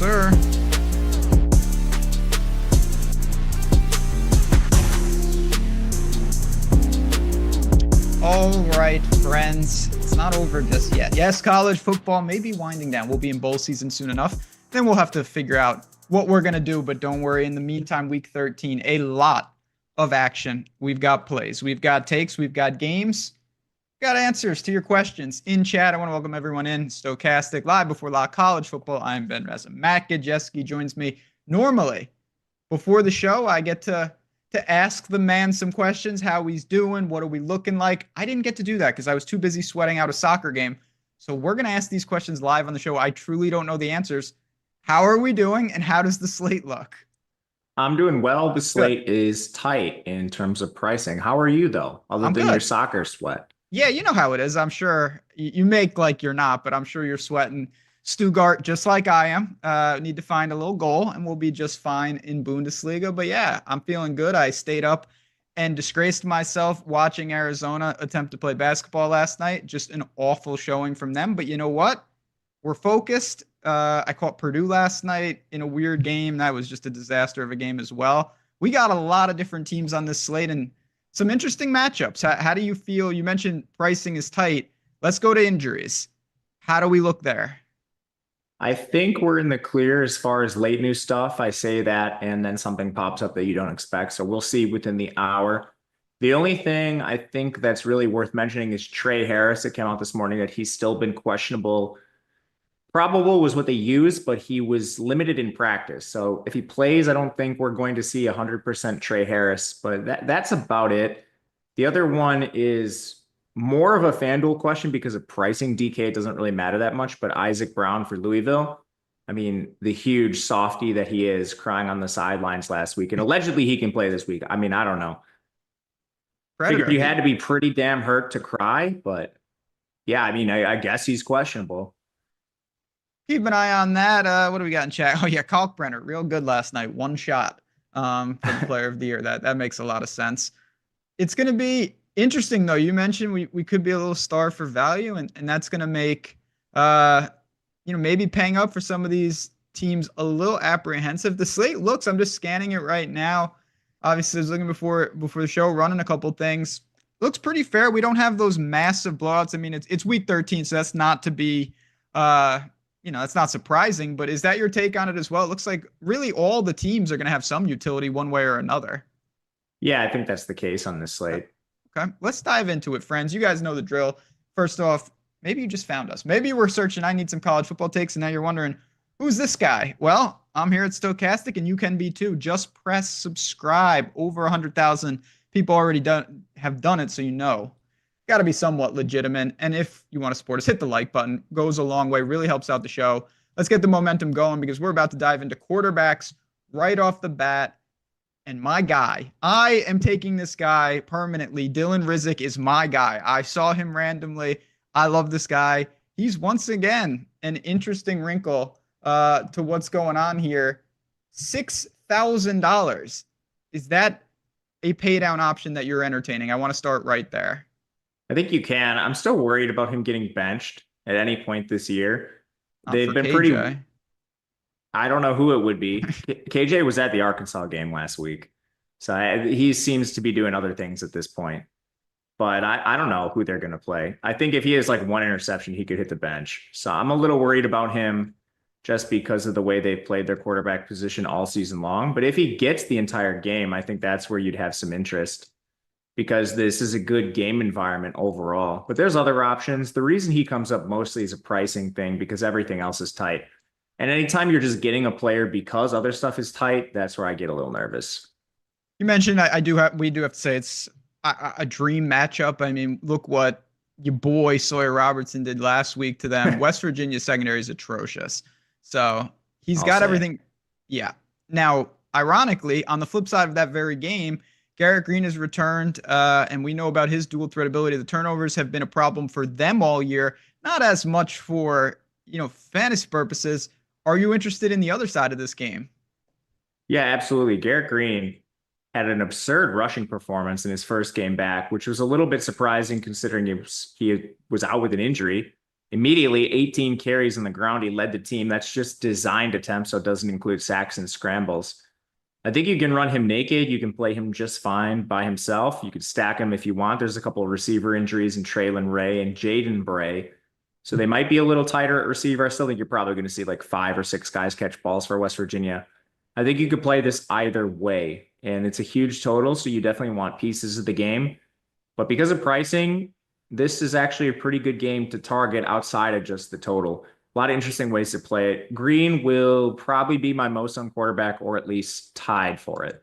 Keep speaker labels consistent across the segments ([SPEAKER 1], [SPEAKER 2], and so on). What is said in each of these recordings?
[SPEAKER 1] sir. All right, friends, it's not over just yet. Yes, college football may be winding down. We'll be in bowl season soon enough. Then we'll have to figure out what we're going to do. But don't worry. In the meantime, week 13, a lot of action. We've got plays. We've got takes. We've got games. We've got answers to your questions in chat. I want to welcome everyone in. Stokastic, live before lock college football. I'm Ben Rasa. Matt Gajewski joins me. Normally, before the show, I get to ask the man some questions, how he's doing, what are we looking like. I didn't get to do that because I was too busy sweating out a soccer game. So we're going to ask these questions live on the show. I truly don't know the answers. How are we doing, and how does the slate look?
[SPEAKER 2] I'm doing well. The slate is tight in terms of pricing. How are you, though, other than your soccer sweat?
[SPEAKER 1] Yeah, you know how it is. I'm sure you make like you're not, but I'm sure you're sweating. Stuttgart, just like I am, need to find a little goal, and we'll be just fine in Bundesliga. But yeah, I'm feeling good. I stayed up and disgraced myself watching Arizona attempt to play basketball last night. Just an awful showing from them. But you know what? We're focused. I caught Purdue last night in a weird game. That was just a disaster of a game as well. We got a lot of different teams on this slate and some interesting matchups. How do you feel? You mentioned pricing is tight. Let's go to injuries. How do we look there?
[SPEAKER 2] I think we're in the clear as far as late news stuff. I say that, and then something pops up that you don't expect. So we'll see within the hour. The only thing I think that's really worth mentioning is Trey Harris. It came out this morning that he's still been questionable. Probable was what they used, but he was limited in practice. So if he plays, I don't think we're going to see 100% Trey Harris, but that's about it. The other one is more of a FanDuel question because of pricing. DK doesn't really matter that much, but Isaac Brown for Louisville. I mean, the huge softy that he is, crying on the sidelines last week, and allegedly he can play this week. I mean, I don't know. Figured you had to be pretty damn hurt to cry, but yeah, I mean, I guess he's questionable.
[SPEAKER 1] Keep an eye on that. What do we got in chat? Oh yeah, Kalkbrenner, real good last night. One shot for the player of the year. That makes a lot of sense. It's going to be interesting, though. You mentioned we could be a little star for value, and that's going to make maybe paying up for some of these teams a little apprehensive. The slate looks, I'm just scanning it right now. Obviously, I was looking before the show, running a couple things. Looks pretty fair. We don't have those massive blowouts. I mean, it's week 13, so that's not to be that's not surprising. But is that your take on it as well? It looks like really all the teams are going to have some utility one way or another.
[SPEAKER 2] Yeah, I think that's the case on this slate.
[SPEAKER 1] Okay, let's dive into it, friends. You guys know the drill. First off, maybe you just found us. Maybe you were searching, I need some college football takes, and now you're wondering, who's this guy? Well, I'm here at Stokastic, and you can be too. Just press subscribe. Over 100,000 people already have done it, so you know. Got to be somewhat legitimate. And if you want to support us, hit the like button. Goes a long way. Really helps out the show. Let's get the momentum going because we're about to dive into quarterbacks right off the bat. And my guy, I am taking this guy permanently. Dylan Rizek is my guy. I saw him randomly. I love this guy. He's once again an interesting wrinkle to what's going on here. $6,000. Is that a pay down option that you're entertaining? I want to start right there.
[SPEAKER 2] I think you can. I'm still worried about him getting benched at any point this year. They've been pretty. I don't know who it would be. KJ was at the Arkansas game last week. So he seems to be doing other things at this point. But I don't know who they're going to play. I think if he has like one interception, he could hit the bench. So I'm a little worried about him just because of the way they've played their quarterback position all season long. But if he gets the entire game, I think that's where you'd have some interest because this is a good game environment overall. But there's other options. The reason he comes up mostly is a pricing thing because everything else is tight. And anytime you're just getting a player because other stuff is tight, that's where I get a little nervous.
[SPEAKER 1] You mentioned we do have to say it's a dream matchup. I mean, look what your boy Sawyer Robertson did last week to them. West Virginia secondary is atrocious. So he's got everything. Yeah. Now, ironically, on the flip side of that very game, Garrett Green has returned, and we know about his dual threat ability. The turnovers have been a problem for them all year, not as much for, fantasy purposes. Are you interested in the other side of this game?
[SPEAKER 2] Yeah, absolutely. Garrett Green had an absurd rushing performance in his first game back, which was a little bit surprising considering he was out with an injury. immediately 18 carries on the ground. He led the team. That's just designed attempts, so it doesn't include sacks and scrambles. I think you can run him naked. You can play him just fine by himself. You could stack him if you want. There's a couple of receiver injuries in Traylon Ray and Jaden Bray. So they might be a little tighter at receiver. I still think you're probably going to see like 5 or 6 guys catch balls for West Virginia. I think you could play this either way, and it's a huge total, so you definitely want pieces of the game. But because of pricing, this is actually a pretty good game to target outside of just the total. A lot of interesting ways to play it. Green will probably be my most on quarterback, or at least tied for it.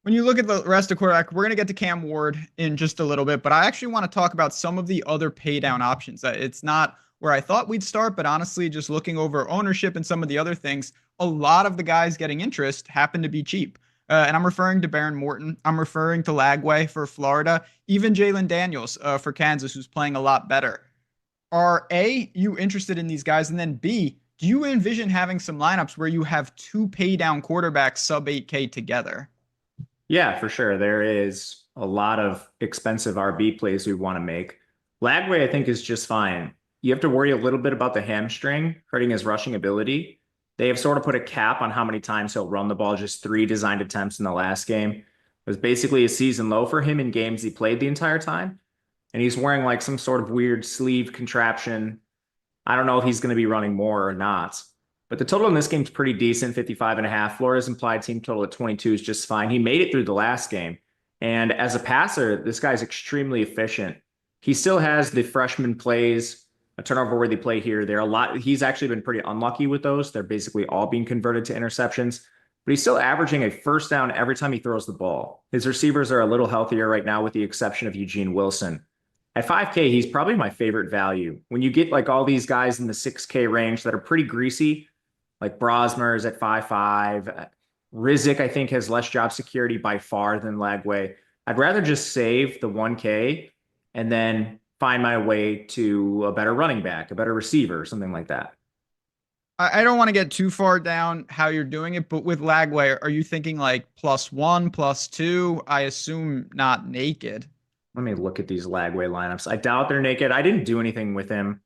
[SPEAKER 1] When you look at the rest of quarterback, we're going to get to Cam Ward in just a little bit, but I actually want to talk about some of the other pay down options. It's not where I thought we'd start, but honestly, just looking over ownership and some of the other things, a lot of the guys getting interest happen to be cheap. And I'm referring to Baron Morton. I'm referring to Lagway for Florida, even Jalen Daniels for Kansas, who's playing a lot better. Are A, you interested in these guys? And then B, do you envision having some lineups where you have 2 pay down quarterbacks sub 8K together?
[SPEAKER 2] Yeah, for sure. There is a lot of expensive RB plays we want to make. Lagway, I think, is just fine. You have to worry a little bit about the hamstring hurting his rushing ability. They have sort of put a cap on how many times he'll run the ball, just 3 designed attempts in the last game. It was basically a season low for him in games he played the entire time. And he's wearing like some sort of weird sleeve contraption. I don't know if he's going to be running more or not. But the total in this game is pretty decent, 55.5. Florida's implied team total at 22 is just fine. He made it through the last game. And as a passer, this guy's extremely efficient. He still has the freshman plays, a turnover worthy play here. There are a lot. He's actually been pretty unlucky with those. They're basically all being converted to interceptions. But he's still averaging a first down every time he throws the ball. His receivers are a little healthier right now with the exception of Eugene Wilson. At 5K, he's probably my favorite value. When you get like all these guys in the 6K range that are pretty greasy, like Brosmer is at 5.5. Rizek, I think, has less job security by far than Lagway. I'd rather just save the 1K and then find my way to a better running back, a better receiver, something like that.
[SPEAKER 1] I don't want to get too far down how you're doing it, but with Lagway, are you thinking like +1, +2? I assume not naked.
[SPEAKER 2] Let me look at these Lagway lineups. I doubt they're naked. I didn't do anything with him.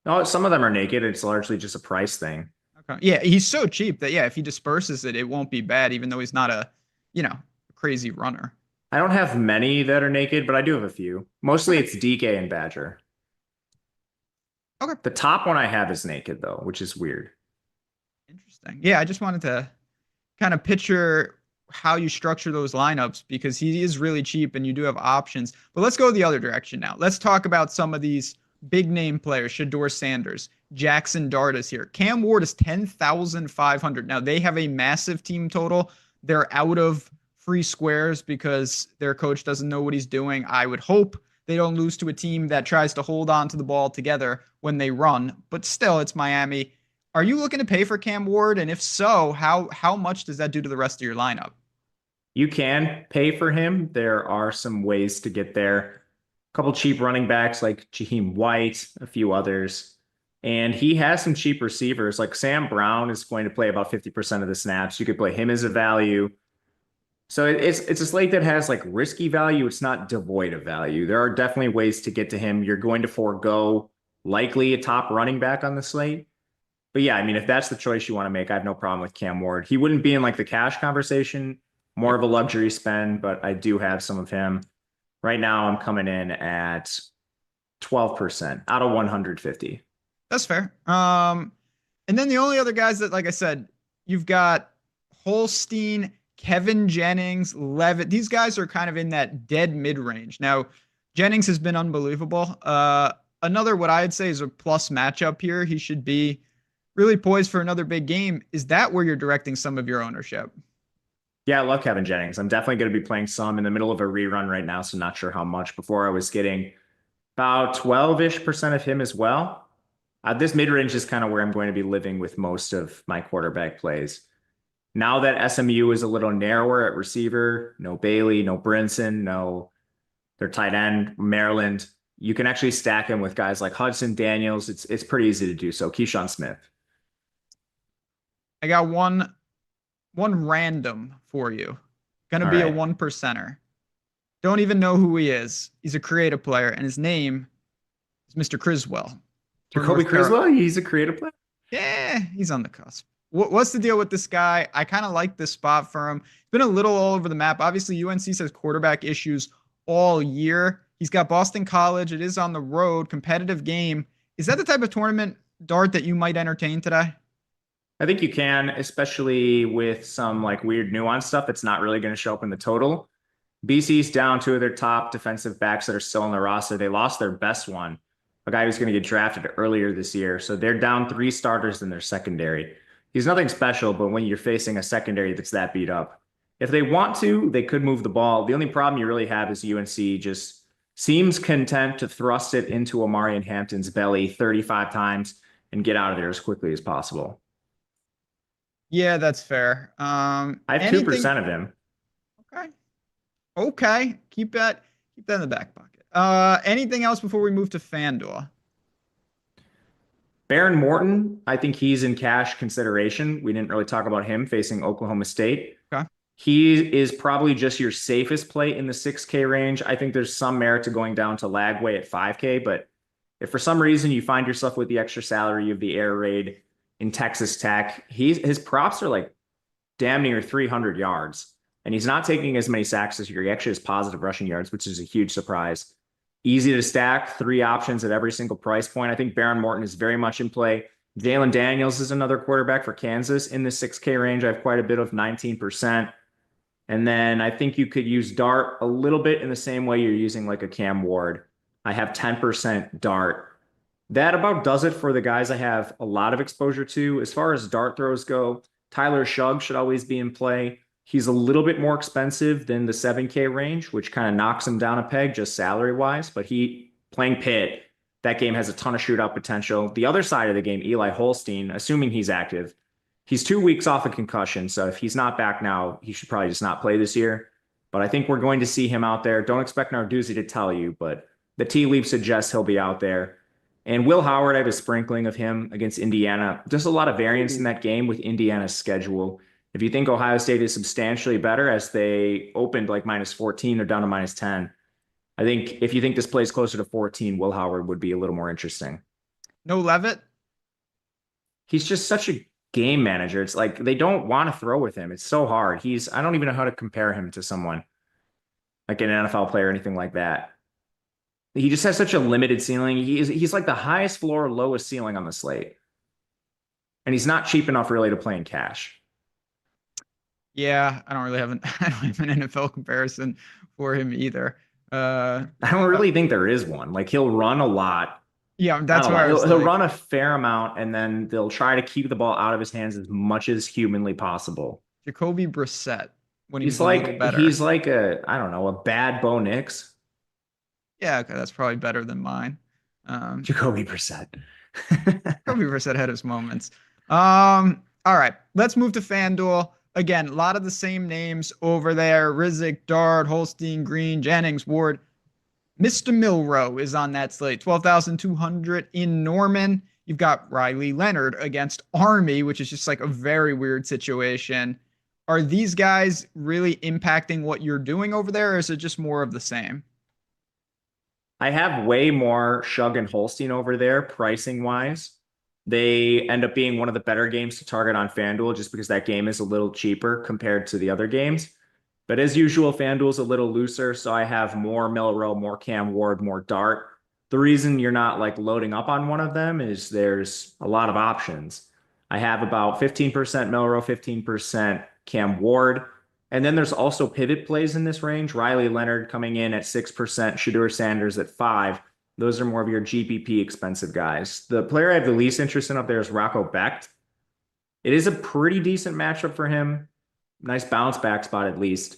[SPEAKER 2] No, some of them are naked. It's largely just a price thing.
[SPEAKER 1] Okay. Yeah, he's so cheap that, yeah, if he disperses it, it won't be bad, even though he's not a, crazy runner.
[SPEAKER 2] I don't have many that are naked, but I do have a few. Mostly it's DK and Badger.
[SPEAKER 1] Okay.
[SPEAKER 2] The top one I have is naked, though, which is weird.
[SPEAKER 1] Interesting. Yeah, I just wanted to kind of picture how you structure those lineups because he is really cheap and you do have options. But let's go the other direction now. Let's talk about some of these big name players. Shador Sanders, Jackson Dart is here. Cam Ward is 10,500. Now they have a massive team total. They're out of free squares because their coach doesn't know what he's doing. I would hope they don't lose to a team that tries to hold on to the ball together when they run, but still it's Miami. Are you looking to pay for Cam Ward? And if so, how much does that do to the rest of your lineup?
[SPEAKER 2] You can pay for him. There are some ways to get there. A couple cheap running backs like Jaheim White, a few others. And he has some cheap receivers. Like Sam Brown is going to play about 50% of the snaps. You could play him as a value. So it's a slate that has like risky value. It's not devoid of value. There are definitely ways to get to him. You're going to forego likely a top running back on the slate. But yeah, I mean, if that's the choice you want to make, I have no problem with Cam Ward. He wouldn't be in like the cash conversation, more of a luxury spend, but I do have some of him. Right now, I'm coming in at 12% out of 150.
[SPEAKER 1] That's fair. And then the only other guys that, like I said, you've got Holstein, Kevin Jennings, Levitt. These guys are kind of in that dead mid-range. Now, Jennings has been unbelievable. Another, what I'd say is a plus matchup here. He should be really poised for another big game. Is that where you're directing some of your ownership?
[SPEAKER 2] Yeah, I love Kevin Jennings. I'm definitely going to be playing some in the middle of a rerun right now, so not sure how much. Before I was getting about 12-ish% of him as well. This mid-range is kind of where I'm going to be living with most of my quarterback plays. Now that SMU is a little narrower at receiver, no Bailey, no Brinson, no their tight end, Maryland, you can actually stack him with guys like Hudson, Daniels. It's pretty easy to do so. Keyshawn Smith.
[SPEAKER 1] I got one random for you. Gonna be a 1%er. Don't even know who he is. He's a creative player, and his name It's Mr. Criswell. For
[SPEAKER 2] Jacoby
[SPEAKER 1] North Carolina.
[SPEAKER 2] Criswell, he's a creative player.
[SPEAKER 1] Yeah, he's on the cusp. What's the deal with this guy? I kind of like this spot for him. He's been a little all over the map. Obviously, UNC says quarterback issues all year. He's got Boston College. It is on the road, competitive game. Is that the type of tournament, Dart, that you might entertain today?
[SPEAKER 2] I think you can, especially with some like weird nuance stuff that's not really going to show up in the total. BC's down two of their top defensive backs that are still on the roster. They lost their best one, a guy who's going to get drafted earlier this year. So they're down three starters in their secondary. He's nothing special, but when you're facing a secondary that's that beat up, if they want to, they could move the ball. The only problem you really have is UNC just seems content to thrust it into Omarion Hampton's belly 35 times and get out of there as quickly as possible.
[SPEAKER 1] Yeah, that's fair.
[SPEAKER 2] I have 2% of him.
[SPEAKER 1] Okay. Okay. Keep that in the back pocket. Anything else before we move to FanDuel?
[SPEAKER 2] Baron Morton, I think he's in cash consideration. We didn't really talk about him facing Oklahoma State.
[SPEAKER 1] Okay.
[SPEAKER 2] He is probably just your safest play in the 6K range. I think there's some merit to going down to Lagway at 5K, but if for some reason you find yourself with the extra salary of the air raid in Texas Tech, his props are like damn near 300 yards, and he's not taking as many sacks this year. He actually has positive rushing yards, which is a huge surprise. Easy to stack, three options at every single price point. I think Baron Morton is very much in play. Jalen Daniels is another quarterback for Kansas in the 6K range. I have quite a bit of 19%. And then I think you could use Dart a little bit in the same way you're using like a Cam Ward. I have 10% Dart. That about does it for the guys I have a lot of exposure to. As far as Dart throws go, Tyler Shugg should always be in play. He's a little bit more expensive than the 7K range, which kind of knocks him down a peg just salary-wise. But playing Pitt, that game has a ton of shootout potential. The other side of the game, Eli Holstein, assuming he's active, he's 2 weeks off a concussion. So if he's not back now, he should probably just not play this year. But I think we're going to see him out there. Don't expect Narduzzi to tell you, but the tea leaf suggests he'll be out there. And Will Howard, I have a sprinkling of him against Indiana. Just a lot of variance in that game with Indiana's schedule. If you think Ohio State is substantially better as they opened like -14, they're down to -10. I think if you think this plays closer to 14, Will Howard would be a little more interesting.
[SPEAKER 1] No Levitt?
[SPEAKER 2] He's just such a game manager. It's like they don't want to throw with him. It's so hard. I don't even know how to compare him to someone like an NFL player or anything like that. He just has such a limited ceiling. He's like the highest floor, lowest ceiling on the slate. And he's not cheap enough really to play in cash.
[SPEAKER 1] Yeah, I don't have an NFL comparison for him either.
[SPEAKER 2] I don't really think there is one. Like he'll run a lot.
[SPEAKER 1] Yeah, that's why
[SPEAKER 2] he'll run a fair amount, and then they'll try to keep the ball out of his hands as much as humanly possible.
[SPEAKER 1] Jacoby Brissett when
[SPEAKER 2] he's like I don't know, a bad Bo Nix.
[SPEAKER 1] Yeah, okay, that's probably better than mine.
[SPEAKER 2] Jacoby Brissett.
[SPEAKER 1] Jacoby Brissett had his moments. All right, let's move to FanDuel. Again, a lot of the same names over there. Rizek, Dart, Holstein, Green, Jennings, Ward. Mr. Milrow is on that slate. 12,200 in Norman. You've got Riley Leonard against Army, which is just like a very weird situation. Are these guys really impacting what you're doing over there, or is it just more of the same?
[SPEAKER 2] I have way more Shugg and Holstein over there, pricing-wise. They end up being one of the better games to target on FanDuel just because that game is a little cheaper compared to the other games. But as usual, FanDuel's a little looser, so I have more Milrow, more Cam Ward, more Dart. The reason you're not like loading up on one of them is there's a lot of options. I have about 15% Milrow, 15% Cam Ward. And then there's also pivot plays in this range. Riley Leonard coming in at 6%, Shedeur Sanders at 5%. Those are more of your GPP expensive guys. The player I have the least interest in up there is Rocco Becht. It is a pretty decent matchup for him. Nice bounce back spot at least.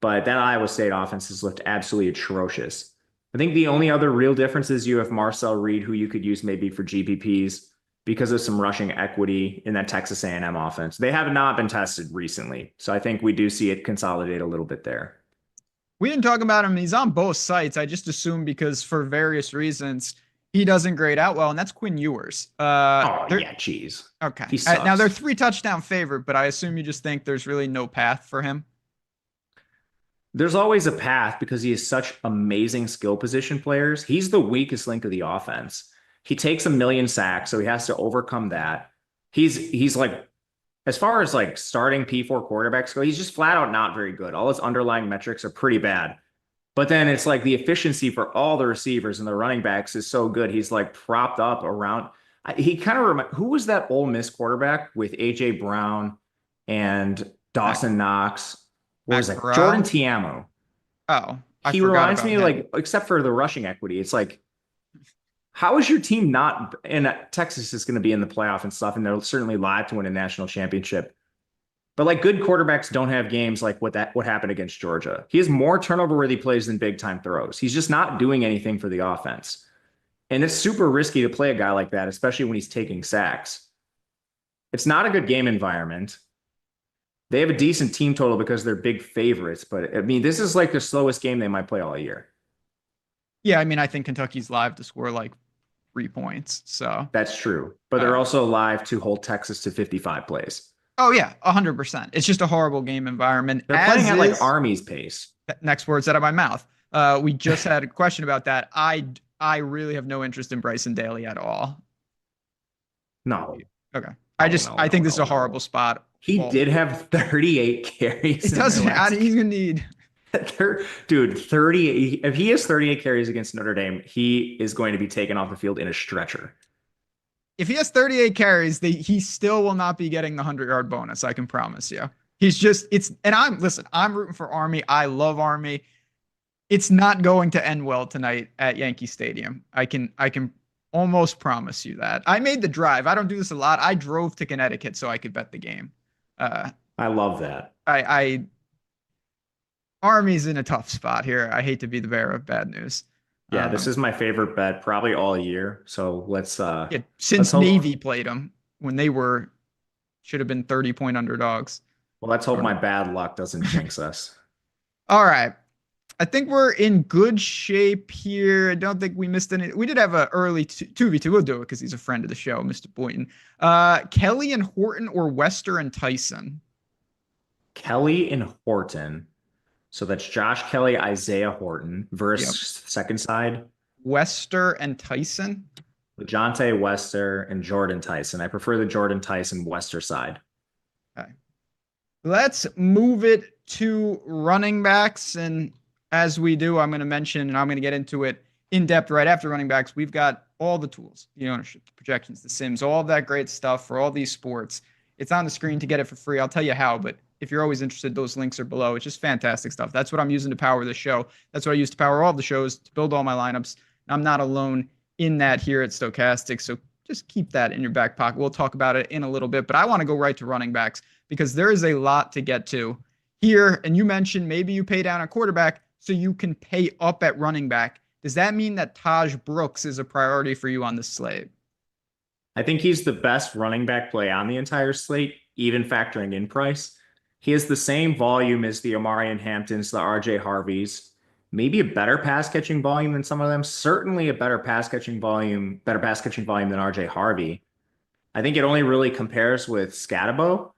[SPEAKER 2] But that Iowa State offense has looked absolutely atrocious. I think the only other real difference is you have Marcel Reed, who you could use maybe for GPPs because of some rushing equity in that Texas A&M offense. They have not been tested recently. So I think we do see it consolidate a little bit there.
[SPEAKER 1] We didn't talk about him. He's on both sites. I just assume because for various reasons, he doesn't grade out well, and that's Quinn Ewers.
[SPEAKER 2] Yeah, geez.
[SPEAKER 1] Okay. Now, they're 3 touchdown favorite, but I assume you just think there's really no path for him.
[SPEAKER 2] there's always a path because he has such amazing skill position players. He's the weakest link of the offense. He takes a million sacks, so he has to overcome that. He's like, as far as like starting P4 quarterbacks go, he's just flat out not very good. All his underlying metrics are pretty bad. But then it's like the efficiency for all the receivers and the running backs is so good. He's like propped up around. He kind of who was that Ole Miss quarterback with AJ Brown and Dawson Knox? What was that? Jordan Tiamo.
[SPEAKER 1] Oh,
[SPEAKER 2] He reminds me like, except for the rushing equity, it's like, how is your team not? And Texas is going to be in the playoff and stuff, and they're certainly live to win a national championship. But like good quarterbacks don't have games like what happened against Georgia. He has more turnover-worthy plays than big-time throws. He's just not doing anything for the offense. And it's super risky to play a guy like that, especially when he's taking sacks. It's not a good game environment. They have a decent team total because they're big favorites, but I mean, this is like the slowest game they might play all year.
[SPEAKER 1] Yeah, I mean, I think Kentucky's live to score like 3 points. So
[SPEAKER 2] that's true. But they're also live to hold Texas to 55 plays.
[SPEAKER 1] Oh, yeah, 100%. It's just a horrible game environment.
[SPEAKER 2] They're playing at like Army's pace.
[SPEAKER 1] Next words out of my mouth. We just had a question about that. I really have no interest in Bryson Daly at all.
[SPEAKER 2] No.
[SPEAKER 1] Okay. I think this is a horrible spot.
[SPEAKER 2] He did have 38 carries.
[SPEAKER 1] It doesn't matter. He's going to need.
[SPEAKER 2] Dude, 38. If he has 38 carries against Notre Dame, he is going to be taken off the field in a stretcher.
[SPEAKER 1] If he has 38 carries, he still will not be getting the 100-yard bonus. I can promise you. I'm rooting for Army. I love Army. It's not going to end well tonight at Yankee Stadium. I can almost promise you that. I made the drive. I don't do this a lot. I drove to Connecticut so I could bet the game.
[SPEAKER 2] I love that.
[SPEAKER 1] Army's in a tough spot here. I hate to be the bearer of bad news.
[SPEAKER 2] Yeah, this is my favorite bet probably all year. So
[SPEAKER 1] since Navy played them when they should have been 30-point underdogs.
[SPEAKER 2] Well, let's hope my bad luck doesn't jinx us.
[SPEAKER 1] All right. I think we're in good shape here. I don't think we missed any. We did have an early 2v2. We'll do it because he's a friend of the show, Mr. Boynton. Kelly and Horton or Wester and Tyson?
[SPEAKER 2] Kelly and Horton. So that's Josh Kelly, Isaiah Horton versus second side.
[SPEAKER 1] Wester and Tyson.
[SPEAKER 2] LeJontay Wester and Jordan Tyson. I prefer the Jordan Tyson Wester side.
[SPEAKER 1] Okay. Let's move it to running backs. And as we do, I'm going to mention, and I'm going to get into it in depth right after running backs. We've got all the tools, the ownership, the projections, the sims, all of that great stuff for all these sports. It's on the screen to get it for free. I'll tell you how, but if you're always interested, those links are below. It's just fantastic stuff. That's what I'm using to power the show. That's what I use to power all the shows, to build all my lineups. And I'm not alone in that here at Stokastic. So just keep that in your back pocket. We'll talk about it in a little bit, but I want to go right to running backs because there is a lot to get to here. And you mentioned maybe you pay down a quarterback so you can pay up at running back. Does that mean that Taj Brooks is a priority for you on the slate?
[SPEAKER 2] I think he's the best running back play on the entire slate, even factoring in price. He has the same volume as the Omarion Hamptons, the RJ Harveys, maybe a better pass catching volume than some of them. Certainly a better pass catching volume than RJ Harvey. I think it only really compares with Scatabo.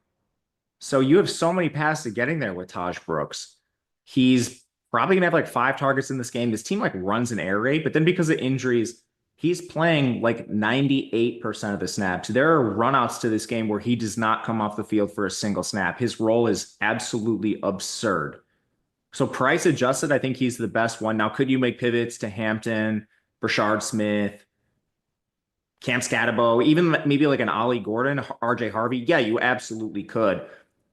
[SPEAKER 2] So you have so many paths to getting there with Taj Brooks. He's probably gonna have like 5 targets in this game. This team like runs an air raid, but then because of injuries, he's playing like 98% of the snaps. There are runouts to this game where he does not come off the field for a single snap. His role is absolutely absurd. So price adjusted, I think he's the best one. Now, could you make pivots to Hampton, Brashard Smith, Cam Scatabo, even maybe like an Ollie Gordon, RJ Harvey? Yeah, you absolutely could.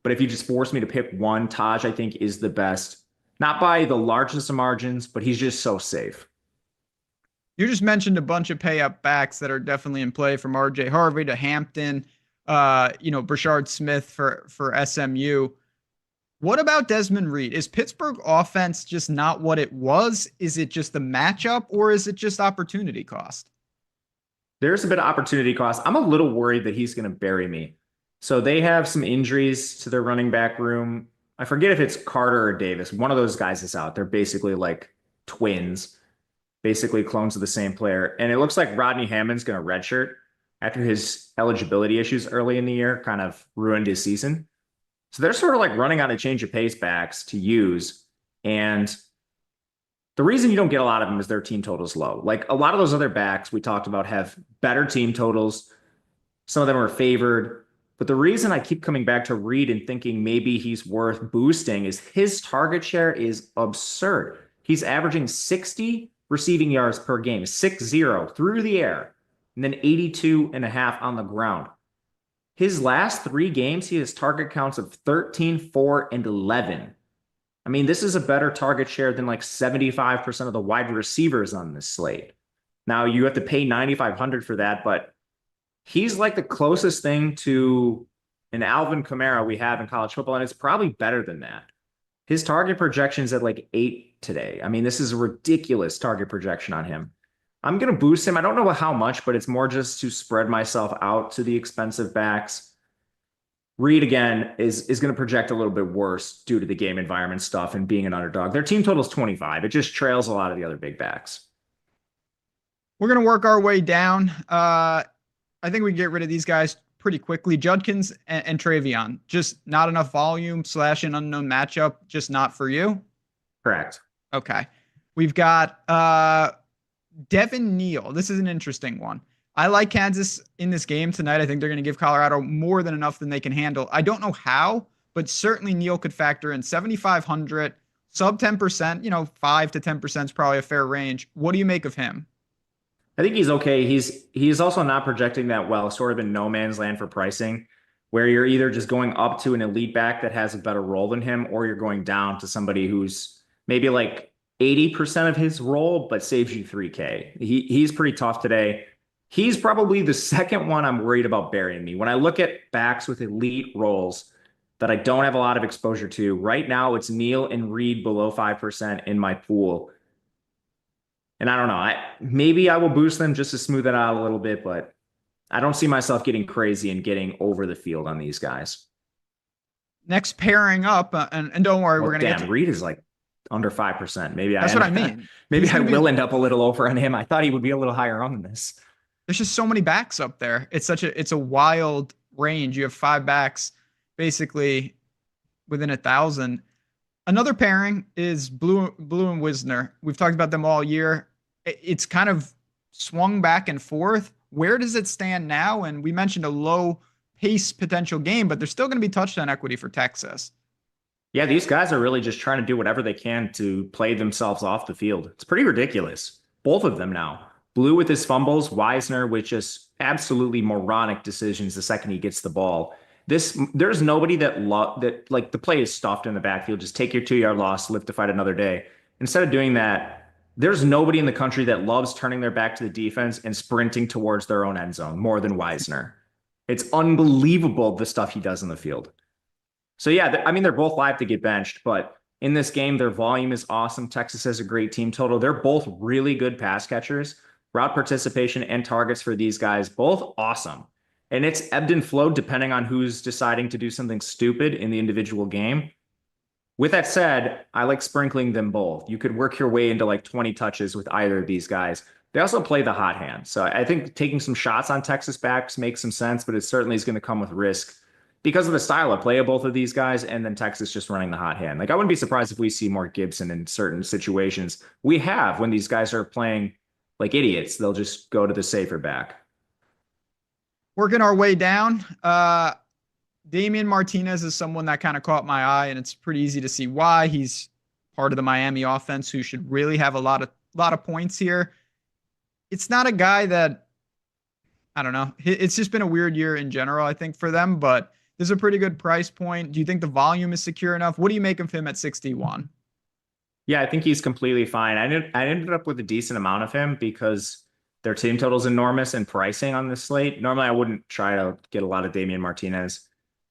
[SPEAKER 2] But if you just force me to pick one, Taj, I think, is the best. Not by the largest of margins, but he's just so safe.
[SPEAKER 1] You just mentioned a bunch of pay up backs that are definitely in play, from RJ Harvey to Hampton, Brashard Smith for SMU. What about Desmond Reed? Is Pittsburgh offense just not what it was? Is it just the matchup, or is it just opportunity cost?
[SPEAKER 2] There's a bit of opportunity cost. I'm a little worried that he's going to bury me. So they have some injuries to their running back room. I forget if it's Carter or Davis. One of those guys is out. They're basically like twins, basically clones of the same player. And it looks like Rodney Hammond's going to redshirt after his eligibility issues early in the year kind of ruined his season. So they're sort of like running out of change of pace backs to use. And the reason you don't get a lot of them is their team totals low. Like a lot of those other backs we talked about have better team totals. Some of them are favored. But the reason I keep coming back to Reed and thinking maybe he's worth boosting is his target share is absurd. He's averaging 60 receiving yards per game, 6-0 through the air, and then 82.5 on the ground. His last 3 games, he has target counts of 13, 4, and 11. I mean, this is a better target share than like 75% of the wide receivers on this slate. Now, you have to pay $9,500 for that, but he's like the closest thing to an Alvin Kamara we have in college football, and it's probably better than that. His target projection is at like 8 today. I mean, this is a ridiculous target projection on him. I'm going to boost him. I don't know how much, but it's more just to spread myself out to the expensive backs. Reed, again, is going to project a little bit worse due to the game environment stuff and being an underdog. Their team total is 25. It just trails a lot of the other big backs.
[SPEAKER 1] We're going to work our way down. I think we can get rid of these guys pretty quickly. Judkins and Travion, just not enough volume / an unknown matchup, just not for you?
[SPEAKER 2] Correct.
[SPEAKER 1] Okay. We've got Devin Neal. This is an interesting one. I like Kansas in this game tonight. I think they're going to give Colorado more than enough than they can handle. I don't know how, but certainly Neal could factor in 7,500, sub 10%, 5 to 10% is probably a fair range. What do you make of him?
[SPEAKER 2] I think he's okay. He's also not projecting that well, sort of in no man's land for pricing, where you're either just going up to an elite back that has a better role than him, or you're going down to somebody who's maybe like 80% of his role, but saves you 3K. He's pretty tough today. He's probably the second one I'm worried about burying me. When I look at backs with elite roles that I don't have a lot of exposure to, right now it's Neal and Reed below 5% in my pool. And I don't know, maybe I will boost them just to smooth it out a little bit, but I don't see myself getting crazy and getting over the field on these guys.
[SPEAKER 1] Next pairing up, and don't worry, we're going to get to...
[SPEAKER 2] Reed is like under 5%. Maybe
[SPEAKER 1] that's what I mean.
[SPEAKER 2] Maybe I will end up a little over on him. I thought he would be a little higher on this.
[SPEAKER 1] There's just so many backs up there. It's a wild range. You have 5 backs basically within 1,000. Another pairing is Blue and Wisner. We've talked about them all year. It's kind of swung back and forth. Where does it stand now? And we mentioned a low pace potential game, but there's still going to be touchdown equity for Texas.
[SPEAKER 2] Yeah, these guys are really just trying to do whatever they can to play themselves off the field. It's pretty ridiculous. Both of them now. Blue with his fumbles, Wisner with just absolutely moronic decisions the second he gets the ball. There's nobody that like the play is stuffed in the backfield. Just take your 2-yard loss, live to fight another day. Instead of doing that, there's nobody in the country that loves turning their back to the defense and sprinting towards their own end zone more than Wisner. It's unbelievable the stuff he does in the field. So yeah, I mean, they're both live to get benched, but in this game, their volume is awesome. Texas has a great team total. They're both really good pass catchers. Route participation and targets for these guys, both awesome. And it's ebbed and flowed depending on who's deciding to do something stupid in the individual game. With that said, I like sprinkling them both. You could work your way into like 20 touches with either of these guys. They also play the hot hand. So I think taking some shots on Texas backs makes some sense, but it certainly is going to come with risk because of the style of play of both of these guys, and then Texas just running the hot hand. Like, I wouldn't be surprised if we see more Gibson in certain situations. We have when these guys are playing like idiots. They'll just go to the safer back.
[SPEAKER 1] Working our way down. Damian Martinez is someone that kind of caught my eye, and it's pretty easy to see why. He's part of the Miami offense who should really have a lot of points here. It's not a guy that, I don't know. It's just been a weird year in general, I think, for them, but there's a pretty good price point. Do you think the volume is secure enough? What do you make of him at 61?
[SPEAKER 2] Yeah, I think he's completely fine. I ended up with a decent amount of him because their team total is enormous and pricing on this slate. Normally, I wouldn't try to get a lot of Damian Martinez.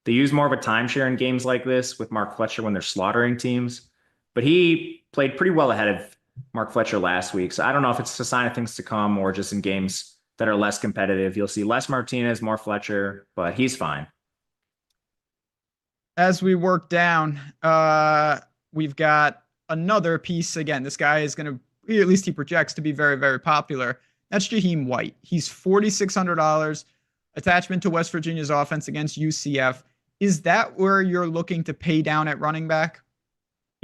[SPEAKER 2] They use more of a timeshare in games like this with Mark Fletcher when they're slaughtering teams. But he played pretty well ahead of Mark Fletcher last week. So I don't know if it's a sign of things to come or just in games that are less competitive. You'll see less Martinez, more Fletcher, but he's fine.
[SPEAKER 1] As we work down, we've got another piece. Again, this guy is going to, at least he projects to be very, very popular. That's Jaheim White. He's $4,600. Attachment to West Virginia's offense against UCF. Is that where you're looking to pay down at running back?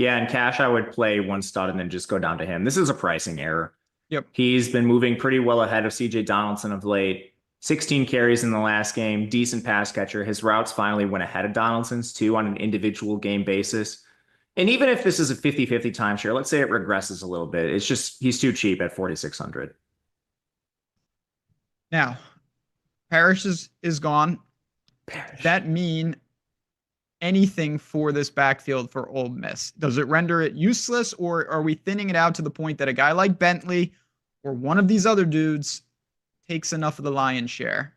[SPEAKER 2] Yeah, in cash, I would play one stud and then just go down to him. This is a pricing error.
[SPEAKER 1] Yep.
[SPEAKER 2] He's been moving pretty well ahead of CJ Donaldson of late. 16 carries in the last game, decent pass catcher. His routes finally went ahead of Donaldson's too on an individual game basis. And even if this is a 50-50 timeshare, let's say it regresses a little bit. It's just he's too cheap at 4,600.
[SPEAKER 1] Now, Parrish is gone. Does that mean anything for this backfield for Ole Miss? Does it render it useless, or are we thinning it out to the point that a guy like Bentley or one of these other dudes takes enough of the lion's share?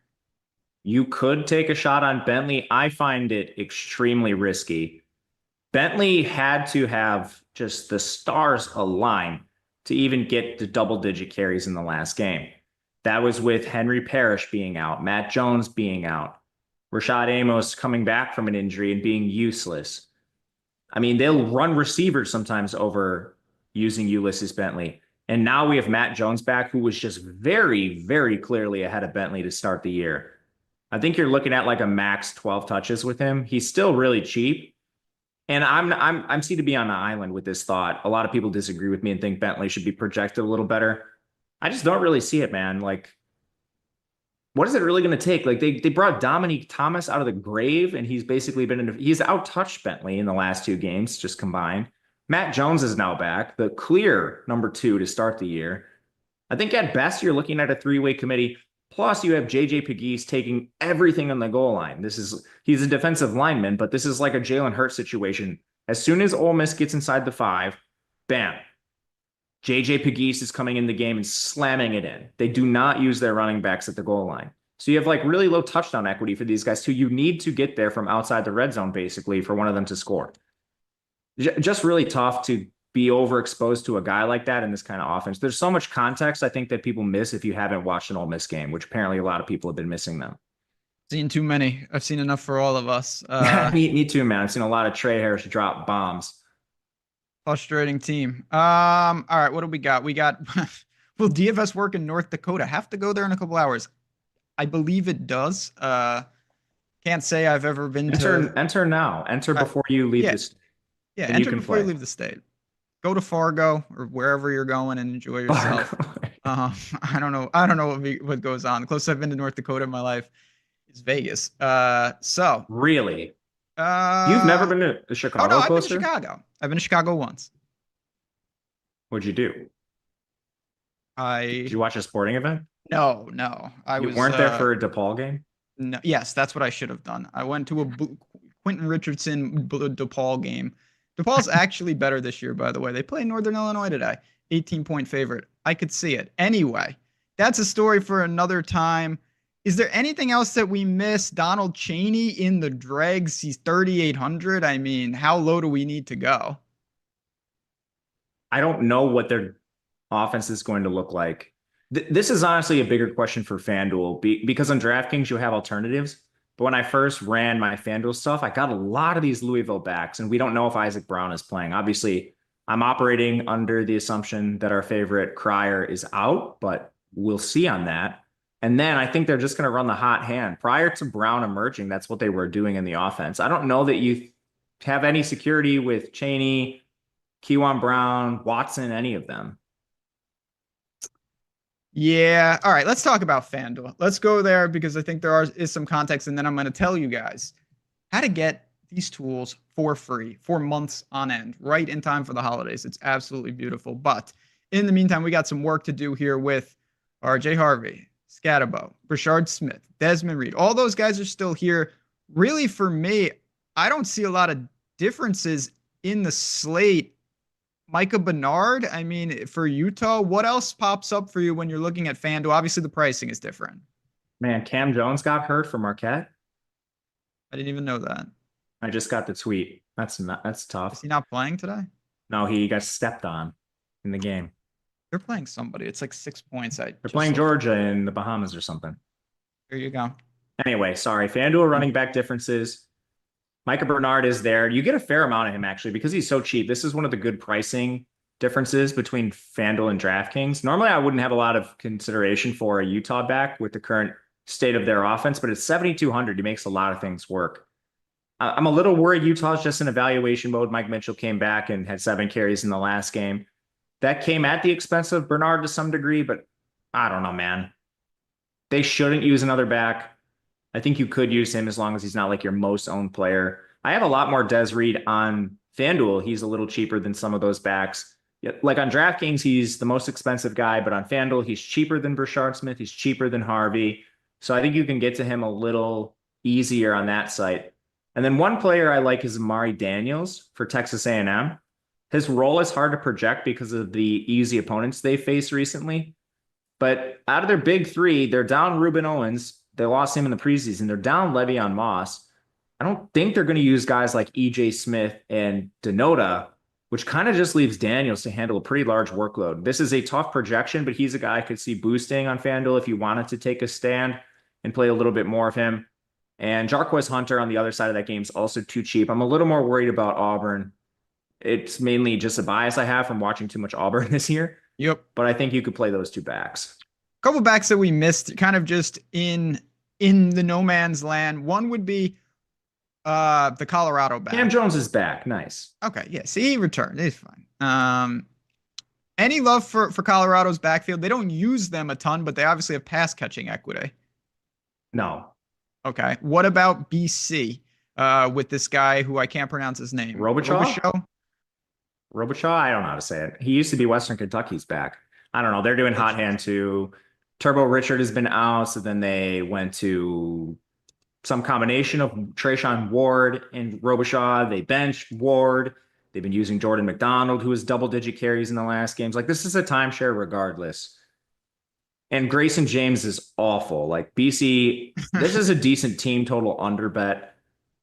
[SPEAKER 2] You could take a shot on Bentley. I find it extremely risky. Bentley had to have just the stars align to even get to double-digit carries in the last game. That was with Henry Parrish being out, Matt Jones being out, Rashad Amos coming back from an injury and being useless. I mean, they'll run receivers sometimes over using Ulysses Bentley. And now we have Matt Jones back, who was just very, very clearly ahead of Bentley to start the year. I think you're looking at like a max 12 touches with him. He's still really cheap. And I'm C to be on the island with this thought. A lot of people disagree with me and think Bentley should be projected a little better. I just don't really see it, man. Like, what is it really going to take? Like, they brought Dominique Thomas out of the grave, and he's basically he's out-touched Bentley in the last two games, just combined. Matt Jones is now back, the clear number 2 to start the year. I think at best you're looking at a three-way committee. Plus, you have JJ Pegues taking everything on the goal line. He's a defensive lineman, but this is like a Jalen Hurts situation. As soon as Ole Miss gets inside the 5, bam, JJ Pegues is coming in the game and slamming it in. They do not use their running backs at the goal line. So you have like really low touchdown equity for these guys too. You need to get there from outside the red zone, basically, for one of them to score. Just really tough to be overexposed to a guy like that in this kind of offense. There's so much context, I think, that people miss if you haven't watched an Ole Miss game, which apparently a lot of people have been missing them.
[SPEAKER 1] Seen too many. I've seen enough for all of us.
[SPEAKER 2] Me too, man. I've seen a lot of Trey Harris drop bombs.
[SPEAKER 1] Frustrating team. All right, what do we got? We got will DFS work in North Dakota? Have to go there in a couple hours. I believe it does. Can't say I've ever been
[SPEAKER 2] enter now. Enter before you leave the state.
[SPEAKER 1] Yeah, enter before you leave the state. Go to Fargo or wherever you're going and enjoy yourself. I don't know what goes on. The closest I've been to North Dakota in my life is Vegas. So
[SPEAKER 2] really, you've never been to Chicago?
[SPEAKER 1] Oh no, I've been to Chicago. I've been to Chicago once.
[SPEAKER 2] What'd you do? Did you watch a sporting event?
[SPEAKER 1] No. You
[SPEAKER 2] weren't there for a DePaul game?
[SPEAKER 1] No. Yes, that's what I should have done. I went to a Quentin Richardson DePaul game. DePaul's actually better this year, by the way. They play Northern Illinois today. 18-point favorite. I could see it. Anyway, that's a story for another time. Is there anything else that we missed? Donald Chaney in the dregs. He's 3,800. I mean, how low do we need to go?
[SPEAKER 2] I don't know what their offense is going to look like. This is honestly a bigger question for FanDuel because on DraftKings, you have alternatives. But when I first ran my FanDuel stuff, I got a lot of these Louisville backs, and we don't know if Isaac Brown is playing. Obviously, I'm operating under the assumption that our favorite Crier is out, but we'll see on that. And then I think they're just going to run the hot hand. Prior to Brown emerging, that's what they were doing in the offense. I don't know that you have any security with Chaney, Kewan Brown, Watson, any of them.
[SPEAKER 1] Yeah. All right. Let's talk about FanDuel. Let's go there because I think there is some context, and then I'm going to tell you guys how to get these tools for free for months on end, right in time for the holidays. It's absolutely beautiful. But in the meantime, we got some work to do here with RJ Harvey, Scatabo, Brashard Smith, Desmond Reed. All those guys are still here. Really, for me, I don't see a lot of differences in the slate. Micah Bernard, I mean, for Utah, what else pops up for you when you're looking at FanDuel? Obviously, the pricing is different.
[SPEAKER 2] Man, Cam Jones got hurt for Marquette.
[SPEAKER 1] I didn't even know that.
[SPEAKER 2] I just got the tweet. That's tough.
[SPEAKER 1] Is he not playing today?
[SPEAKER 2] No, he got stepped on in the game.
[SPEAKER 1] They're playing somebody. It's like 6 points.
[SPEAKER 2] They're playing Georgia in the Bahamas or something.
[SPEAKER 1] There you go.
[SPEAKER 2] Anyway, sorry. FanDuel running back differences. Micah Bernard is there. You get a fair amount of him, actually, because he's so cheap. This is one of the good pricing differences between FanDuel and DraftKings. Normally, I wouldn't have a lot of consideration for a Utah back with the current state of their offense, but at 7,200, he makes a lot of things work. I'm a little worried Utah's just in evaluation mode. Mike Mitchell came back and had 7 carries in the last game. That came at the expense of Bernard to some degree, but I don't know, man. They shouldn't use another back. I think you could use him as long as he's not like your most owned player. I have a lot more Des Reed on FanDuel. He's a little cheaper than some of those backs. Like on DraftKings, he's the most expensive guy, but on FanDuel, he's cheaper than Brashard Smith. He's cheaper than Harvey. So I think you can get to him a little easier on that site. And then one player I like is Amari Daniels for Texas A&M. His role is hard to project because of the easy opponents they faced recently. But out of their big 3, they're down Ruben Owens. They lost him in the preseason. They're down Le'Veon Moss. I don't think they're going to use guys like EJ Smith and Denota, which kind of just leaves Daniels to handle a pretty large workload. This is a tough projection, but he's a guy I could see boosting on FanDuel if you wanted to take a stand and play a little bit more of him. And Jarquez Hunter on the other side of that game is also too cheap. I'm a little more worried about Auburn. It's mainly just a bias I have from watching too much Auburn this year.
[SPEAKER 1] Yep.
[SPEAKER 2] But I think you could play those 2 backs.
[SPEAKER 1] A couple backs that we missed kind of just in the no man's land. One would be the Colorado back.
[SPEAKER 2] Cam Jones is back. Nice.
[SPEAKER 1] Okay. Yeah. See, he returned. He's fine. Any love for Colorado's backfield? They don't use them a ton, but they obviously have pass catching equity.
[SPEAKER 2] No.
[SPEAKER 1] Okay. What about BC with this guy who I can't pronounce his name?
[SPEAKER 2] Robichaud? I don't know how to say it. He used to be Western Kentucky's back. I don't know. They're doing hot hand too. Turbo Richard has been out. So then they went to some combination of Trayshawn Ward and Robichaud. They benched Ward. They've been using Jordan McDonald, who has double-digit carries in the last games. Like, this is a timeshare regardless. And Grayson James is awful. Like, BC, this is a decent team total under bet.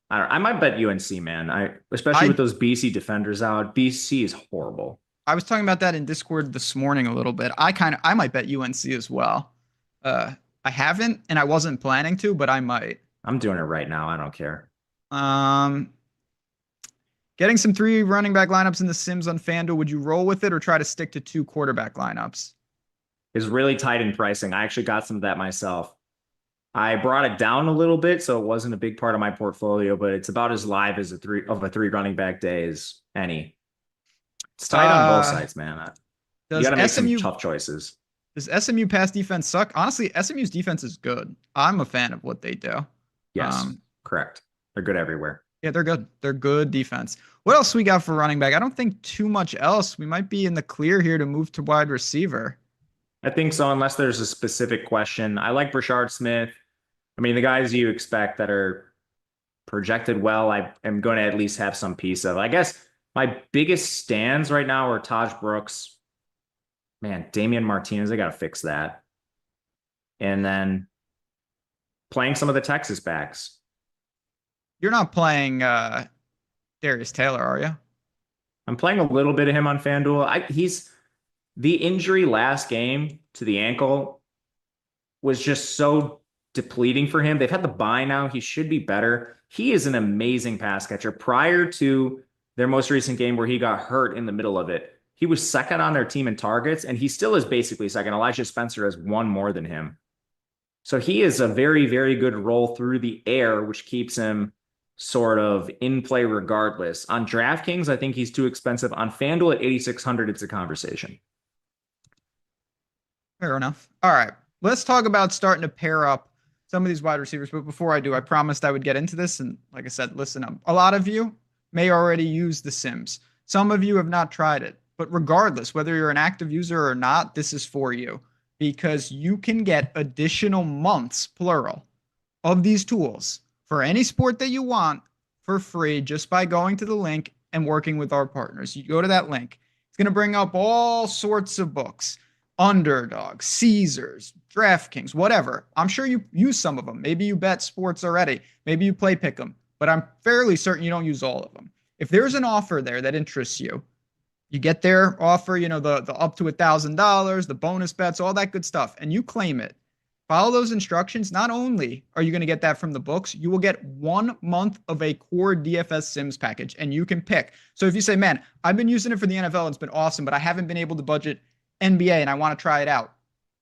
[SPEAKER 2] I might bet UNC, man. Especially with those BC defenders out. BC is horrible.
[SPEAKER 1] I was talking about that in Discord this morning a little bit. I might bet UNC as well. I haven't, and I wasn't planning to, but I might.
[SPEAKER 2] I'm doing it right now. I don't care.
[SPEAKER 1] Getting some 3 running back lineups in the Sims on FanDuel. Would you roll with it or try to stick to 2 quarterback lineups?
[SPEAKER 2] It's really tight in pricing. I actually got some of that myself. I brought it down a little bit, so it wasn't a big part of my portfolio, but it's about as live as a 3 running back day as any. It's tight on both sides, man. You got to make some tough choices.
[SPEAKER 1] Does SMU pass defense suck? Honestly, SMU's defense is good. I'm a fan of what they do.
[SPEAKER 2] Yes, correct. They're good everywhere.
[SPEAKER 1] Yeah, they're good. They're good defense. What else we got for running back? I don't think too much else. We might be in the clear here to move to wide receiver.
[SPEAKER 2] I think so, unless there's a specific question. I like Brashard Smith. I mean, the guys you expect that are projected well, I am going to at least have some piece of. I guess my biggest stands right now are Taj Brooks. Man, Damian Martinez, I got to fix that. And then playing some of the Texas backs.
[SPEAKER 1] You're not playing Darius Taylor, are you?
[SPEAKER 2] I'm playing a little bit of him on FanDuel. He's the injury last game to the ankle was just so depleting for him. They've had the bye now. He should be better. He is an amazing pass catcher. Prior to their most recent game where he got hurt in the middle of it, he was second on their team in targets, and he still is basically second. Elijah Spencer has 1 more than him. So he is a very, very good roll through the air, which keeps him sort of in play regardless. On DraftKings, I think he's too expensive. On FanDuel at 8,600, it's a conversation.
[SPEAKER 1] Fair enough. All right. Let's talk about starting to pair up some of these wide receivers. But before I do, I promised I would get into this. And like I said, listen up. A lot of you may already use the Sims. Some of you have not tried it. But regardless, whether you're an active user or not, this is for you. Because you can get additional months, plural, of these tools for any sport that you want for free just by going to the link and working with our partners. You go to that link. It's going to bring up all sorts of books. Underdog, Caesars, DraftKings, whatever. I'm sure you use some of them. Maybe you bet sports already. Maybe you play pick 'em, but I'm fairly certain you don't use all of them. If there's an offer there that interests you, you get their offer, the up to $1,000, the bonus bets, all that good stuff, and you claim it. Follow those instructions. Not only are you going to get that from the books, you will get 1 month of a core DFS Sims package, and you can pick. So if you say, man, I've been using it for the NFL, it's been awesome, but I haven't been able to budget NBA and I want to try it out.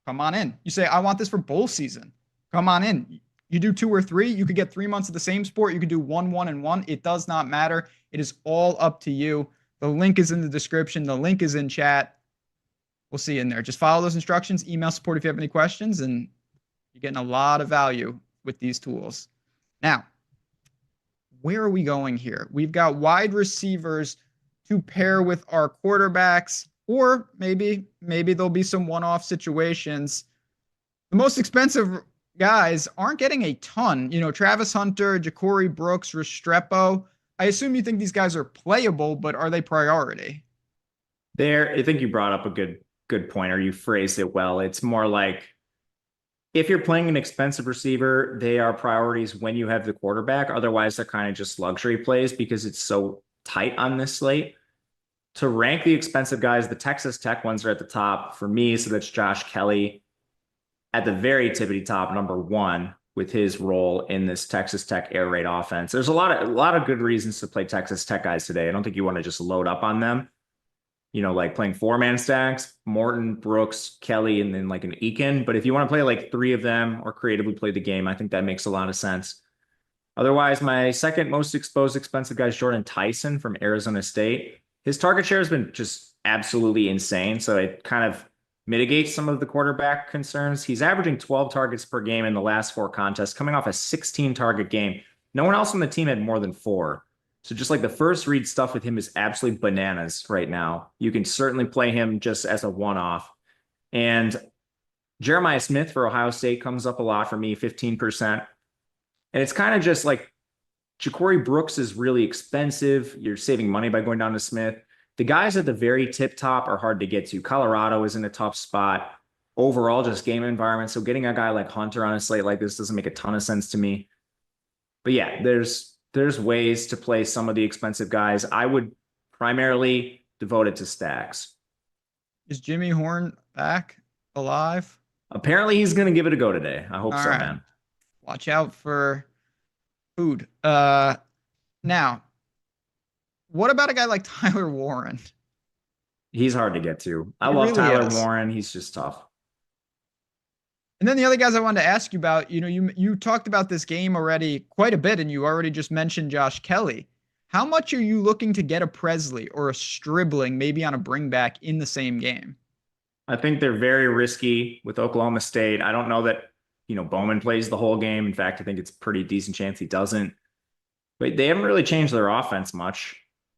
[SPEAKER 1] Come on in. You say, I want this for bowl season. Come on in. You do 2 or 3, you could get 3 months of the same sport. You could do 1, 1, and 1. It does not matter. It is all up to you. The link is in the description. The link is in chat. We'll see you in there. Just follow those instructions. Email support if you have any questions, and you're getting a lot of value with these tools. Now, where are we going here? We've got wide receivers to pair with our quarterbacks, or maybe there'll be some one-off situations. The most expensive guys aren't getting a ton. Travis Hunter, Ja'Cory Brooks, Restrepo. I assume you think these guys are playable, but are they priority?
[SPEAKER 2] I think you brought up a good point, or you phrased it well. It's more like, if you're playing an expensive receiver, they are priorities when you have the quarterback. Otherwise, they're kind of just luxury plays because it's so tight on this slate. To rank the expensive guys, the Texas Tech ones are at the top for me. So that's Josh Kelly at the very tippity top, number 1, with his role in this Texas Tech air raid offense. There's a lot of good reasons to play Texas Tech guys today. I don't think you want to just load up on them. Like playing 4-man stacks, Morton, Brooks, Kelly, and then like an Eakin. But if you want to play like 3 of them or creatively play the game, I think that makes a lot of sense. Otherwise, my second most exposed expensive guy is Jordan Tyson from Arizona State. His target share has been just absolutely insane. So it kind of mitigates some of the quarterback concerns. He's averaging 12 targets per game in the last 4 contests, coming off a 16 target game. No one else on the team had more than 4. So just like the first read stuff with him is absolutely bananas right now. You can certainly play him just as a one-off. And Jeremiah Smith for Ohio State comes up a lot for me, 15%. And it's kind of just like Ja'Cory Brooks is really expensive. You're saving money by going down to Smith. The guys at the very tip top are hard to get to. Colorado is in a tough spot. Overall, just game environment. So getting a guy like Hunter on a slate like this doesn't make a ton of sense to me. But yeah, there's ways to play some of the expensive guys. I would primarily devote it to stacks.
[SPEAKER 1] Is Jimmy Horn back alive?
[SPEAKER 2] Apparently he's going to give it a go today. I hope
[SPEAKER 1] All
[SPEAKER 2] so,
[SPEAKER 1] right.
[SPEAKER 2] man.
[SPEAKER 1] Watch out for food. Now, what about a guy like Tyler Warren?
[SPEAKER 2] He's hard to get to. I
[SPEAKER 1] He
[SPEAKER 2] love
[SPEAKER 1] really
[SPEAKER 2] Tyler
[SPEAKER 1] is.
[SPEAKER 2] Warren. He's just tough.
[SPEAKER 1] And then the other guys I wanted to ask you about, you talked about this game already quite a bit, and you already just mentioned Josh Kelly. How much are you looking to get a Presley or a Stribling, maybe on a bring back in the same game?
[SPEAKER 2] I think they're very risky with Oklahoma State. I don't know that, Bowman plays the whole game. In fact, I think it's a pretty decent chance he doesn't. But they haven't really changed their offense much.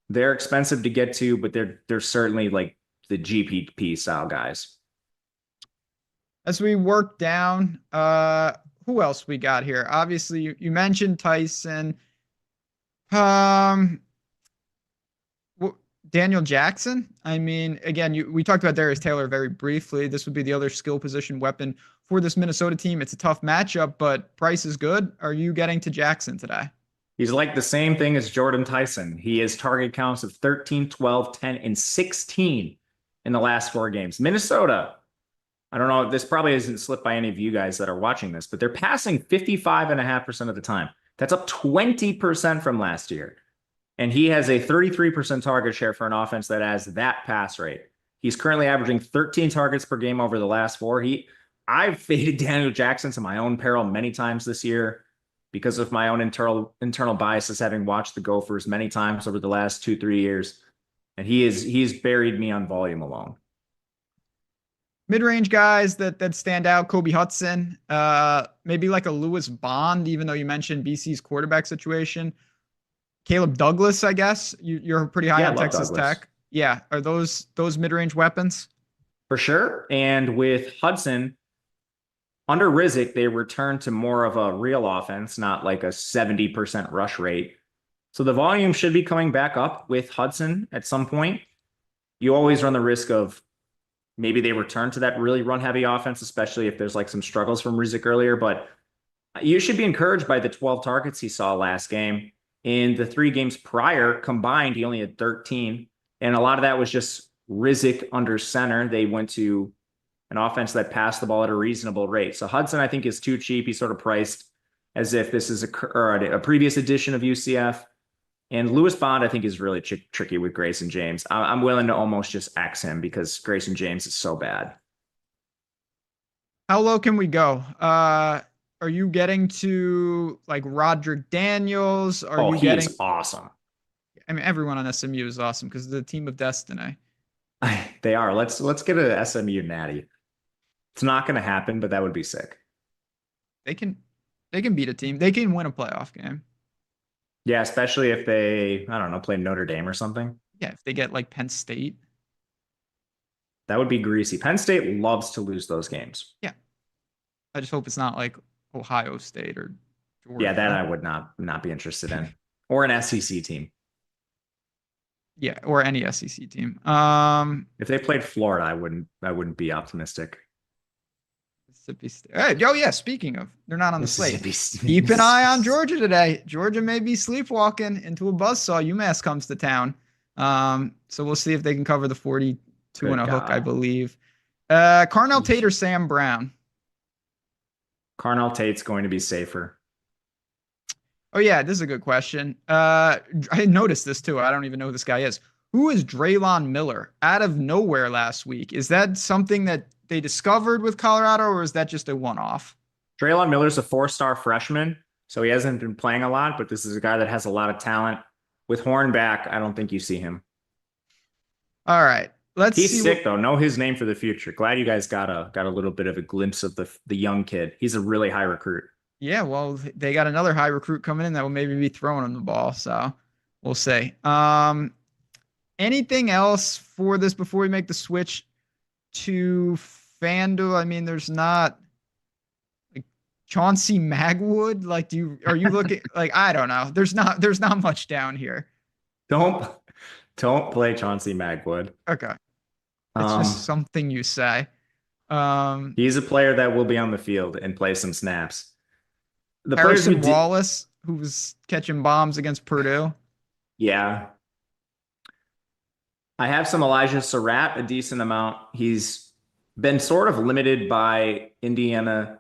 [SPEAKER 2] They're expensive to get to, but they're certainly like the GPP style guys.
[SPEAKER 1] As we work down, who else we got here? Obviously, you mentioned Tyson. Daniel Jackson. I mean, again, we talked about Darius Taylor very briefly. This would be the other skill position weapon for this Minnesota team. It's a tough matchup, but price is good. Are you getting to Jackson today?
[SPEAKER 2] He's like the same thing as Jordan Tyson. He has target counts of 13, 12, 10, and 16 in the last 4 games. Minnesota, I don't know, this probably isn't slipped by any of you guys that are watching this, but they're passing 55.5% of the time. That's up 20% from last year. And he has a 33% target share for an offense that has that pass rate. He's currently averaging 13 targets per game over the last 4. I've faded Daniel Jackson to my own peril many times this year because of my own internal biases, having watched the Gophers many times over the last 2-3 years. And he's buried me on volume alone.
[SPEAKER 1] Mid-range guys that stand out, Kobe Hudson, maybe like a Lewis Bond, even though you mentioned BC's quarterback situation. Caleb Douglas, I guess. You're pretty high on Texas Tech. Yeah. Are those mid-range weapons?
[SPEAKER 2] For sure. And with Hudson, under Rizek, they returned to more of a real offense, not like a 70% rush rate. So the volume should be coming back up with Hudson at some point. You always run the risk of maybe they return to that really run-heavy offense, especially if there's like some struggles from Rizek earlier. But you should be encouraged by the 12 targets he saw last game. In the 3 games prior combined, he only had 13. And a lot of that was just Rizek under center. They went to an offense that passed the ball at a reasonable rate. So Hudson, I think, is too cheap. He's sort of priced as if this is a previous edition of UCF. And Lewis Bond, I think, is really tricky with Grayson James. I'm willing to almost just X him because Grayson James is so bad.
[SPEAKER 1] How low can we go? Are Are you getting to like Roderick Daniels? Are you
[SPEAKER 2] He
[SPEAKER 1] getting?
[SPEAKER 2] is awesome.
[SPEAKER 1] I mean, everyone on SMU is awesome because the team of destiny.
[SPEAKER 2] They are. Let's get a SMU natty. It's not going to happen, but that would be sick.
[SPEAKER 1] They can beat a team. They can win a playoff game.
[SPEAKER 2] Yeah, especially if they, I don't know, play Notre Dame or something.
[SPEAKER 1] Yeah, if they get like Penn State.
[SPEAKER 2] That would be greasy. Penn State loves to lose those games.
[SPEAKER 1] Yeah. I just hope it's not like Ohio State or Georgia.
[SPEAKER 2] Yeah, that I would not be interested in. Or an SEC team.
[SPEAKER 1] Yeah, or any SEC team.
[SPEAKER 2] If they played Florida, I wouldn't be optimistic.
[SPEAKER 1] Mississippi State. Hey, oh yeah, speaking of, they're not on the slate.
[SPEAKER 2] Mississippi
[SPEAKER 1] Keep an eye on Georgia today. Georgia may be sleepwalking into a buzzsaw. UMass comes to town. So we'll see if they can cover the 42 and a hook, I believe. Carnell Tate or Sam Brown?
[SPEAKER 2] Carnell Tate's going to be safer.
[SPEAKER 1] Oh yeah, this is a good question. I noticed this too. I don't even know who this guy is. Who is Draylon Miller out of nowhere last week? Is that something that they discovered with Colorado, or is that just a one-off?
[SPEAKER 2] Draylon Miller's a 4-star freshman, so he hasn't been playing a lot, but this is a guy that has a lot of talent. With Horn back, I don't think you see him.
[SPEAKER 1] All right.
[SPEAKER 2] He's sick though. Know his name for the future. Glad you guys got a little bit of a glimpse of the young kid. He's a really high recruit.
[SPEAKER 1] Yeah, well, they got another high recruit coming in that will maybe be throwing him the ball, so we'll see. Anything else for this before we make the switch to FanDuel? I mean, there's not like Chauncey Magwood. Like, are you looking like I don't know. There's not much down here.
[SPEAKER 2] Don't play Chauncey Magwood.
[SPEAKER 1] Okay. It's just something you say.
[SPEAKER 2] He's a player that will be on the field and play some snaps. The
[SPEAKER 1] Harrison Wallace, who was catching bombs against Purdue.
[SPEAKER 2] Yeah. I have some Elijah Surratt, a decent amount. He's been sort of limited by Indiana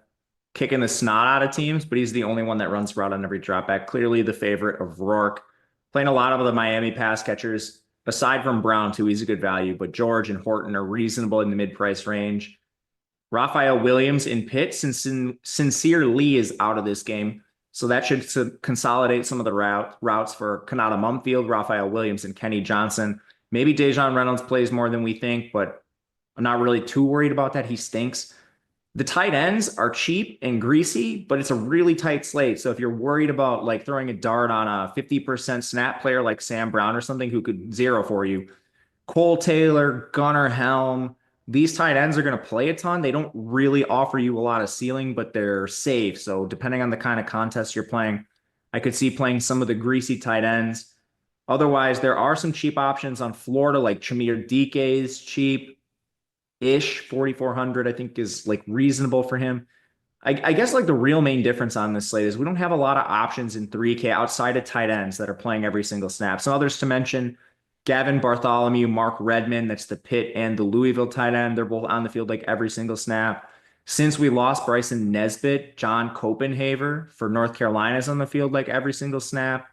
[SPEAKER 2] kicking the snot out of teams, but he's the only one that runs route on every dropback. Clearly the favorite of Rourke. Playing a lot of the Miami pass catchers. Aside from Brown, too, he's a good value, but George and Horton are reasonable in the mid-price range. Raphael Williams in Pitt, since Sincere Lee is out of this game. So that should consolidate some of the routes for Kanata Mumfield, Raphael Williams, and Kenny Johnson. Maybe Dejon Reynolds plays more than we think, but I'm not really too worried about that. He stinks. The tight ends are cheap and greasy, but it's a really tight slate. So if you're worried about like throwing a dart on a 50% snap player like Sam Brown or something who could zero for you, Cole Taylor, Gunnar Helm, these tight ends are going to play a ton. They don't really offer you a lot of ceiling, but they're safe. So depending on the kind of contest you're playing, I could see playing some of the greasy tight ends. Otherwise, there are some cheap options on Florida, like Chamir Dike is cheap-ish. 4,400, I think, is like reasonable for him. I guess like the real main difference on this slate is we don't have a lot of options in 3K outside of tight ends that are playing every single snap. Some others to mention: Gavin Bartholomew, Mark Redmond, that's the Pitt and the Louisville tight end. They're both on the field like every single snap. Since we lost Bryson Nesbitt, John Copenhaver for North Carolina is on the field like every single snap.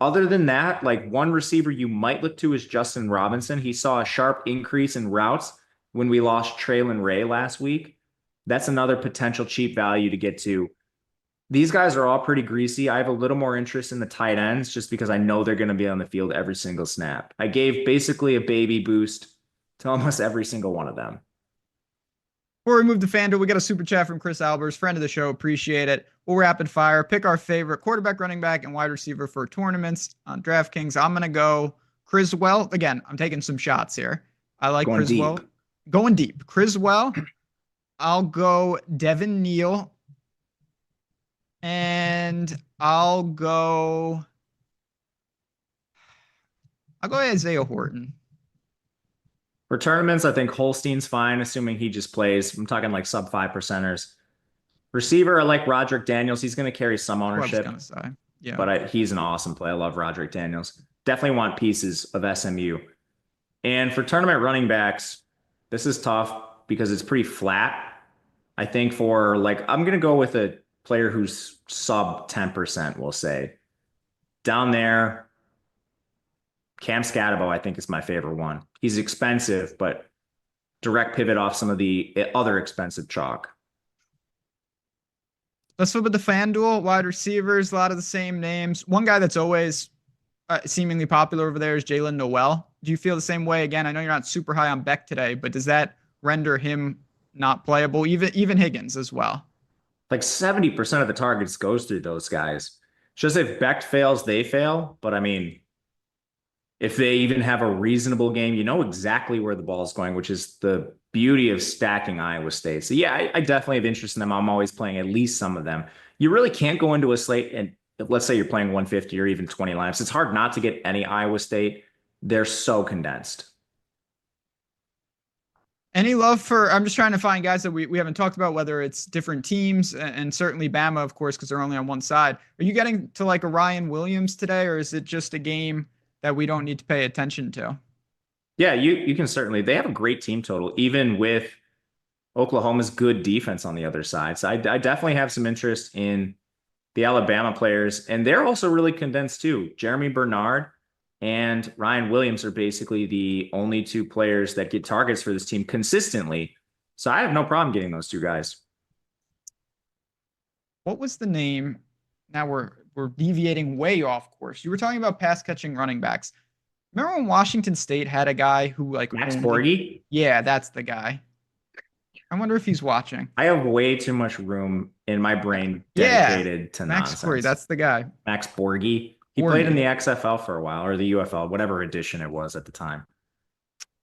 [SPEAKER 2] Other than that, like one receiver you might look to is Justin Robinson. He saw a sharp increase in routes when we lost Traylon Ray last week. That's another potential cheap value to get to. These guys are all pretty greasy. I have a little more interest in the tight ends just because I know they're going to be on the field every single snap. I gave basically a baby boost to almost every single one of them.
[SPEAKER 1] Before we move to FanDuel, we got a super chat from Chris Albers, friend of the show. Appreciate it. We'll rapid fire. Pick our favorite quarterback, running back, and wide receiver for tournaments on DraftKings. I'm going to go Criswell. Again, I'm taking some shots here. I like Criswell. Going deep. Criswell. I'll go Devin Neal. And I'll go Isaiah Horton.
[SPEAKER 2] For tournaments, I think Holstein's fine, assuming he just plays. I'm talking like sub 5%ers. Receiver, I like Roderick Daniels. He's going to carry some ownership.
[SPEAKER 1] Yeah.
[SPEAKER 2] But he's an awesome play. I love Roderick Daniels. Definitely want pieces of SMU. And for tournament running backs, this is tough because it's pretty flat. I think for like, I'm going to go with a player who's sub 10%, we'll say. Down there, Cam Scatabo, I think, is my favorite one. He's expensive, but direct pivot off some of the other expensive chalk.
[SPEAKER 1] Let's flip it to FanDuel. Wide receivers, a lot of the same names. One guy that's always seemingly popular over there is Jalen Noel. Do you feel the same way? Again, I know you're not super high on Beck today, but does that render him not playable? Even Higgins as well.
[SPEAKER 2] Like 70% of the targets goes through those guys. Just if Beck fails, they fail. But I mean, if they even have a reasonable game, you know exactly where the ball is going, which is the beauty of stacking Iowa State. So yeah, I definitely have interest in them. I'm always playing at least some of them. You really can't go into a slate and let's say you're playing 150 or even 20 lineups. It's hard not to get any Iowa State. They're so condensed.
[SPEAKER 1] Any love for, I'm just trying to find guys that we haven't talked about, whether it's different teams and certainly Bama, of course, because they're only on one side. Are you getting to like a Ryan Williams today, or is it just a game that we don't need to pay attention to?
[SPEAKER 2] Yeah, you can certainly. They have a great team total, even with Oklahoma's good defense on the other side. So I definitely have some interest in the Alabama players, and they're also really condensed too. Jeremy Bernard and Ryan Williams are basically the only two players that get targets for this team consistently. So I have no problem getting those two guys.
[SPEAKER 1] What was the name? Now we're deviating way off course. You were talking about pass catching running backs. Remember when Washington State had a guy who like
[SPEAKER 2] Max Borghi?
[SPEAKER 1] Yeah, that's the guy. I wonder if he's watching.
[SPEAKER 2] I have way too much room in my brain dedicated to
[SPEAKER 1] Max
[SPEAKER 2] nonsense.
[SPEAKER 1] Borghi, that's the guy.
[SPEAKER 2] Max Borghi. He played in the XFL for a while, or the UFL, whatever edition it was at the time.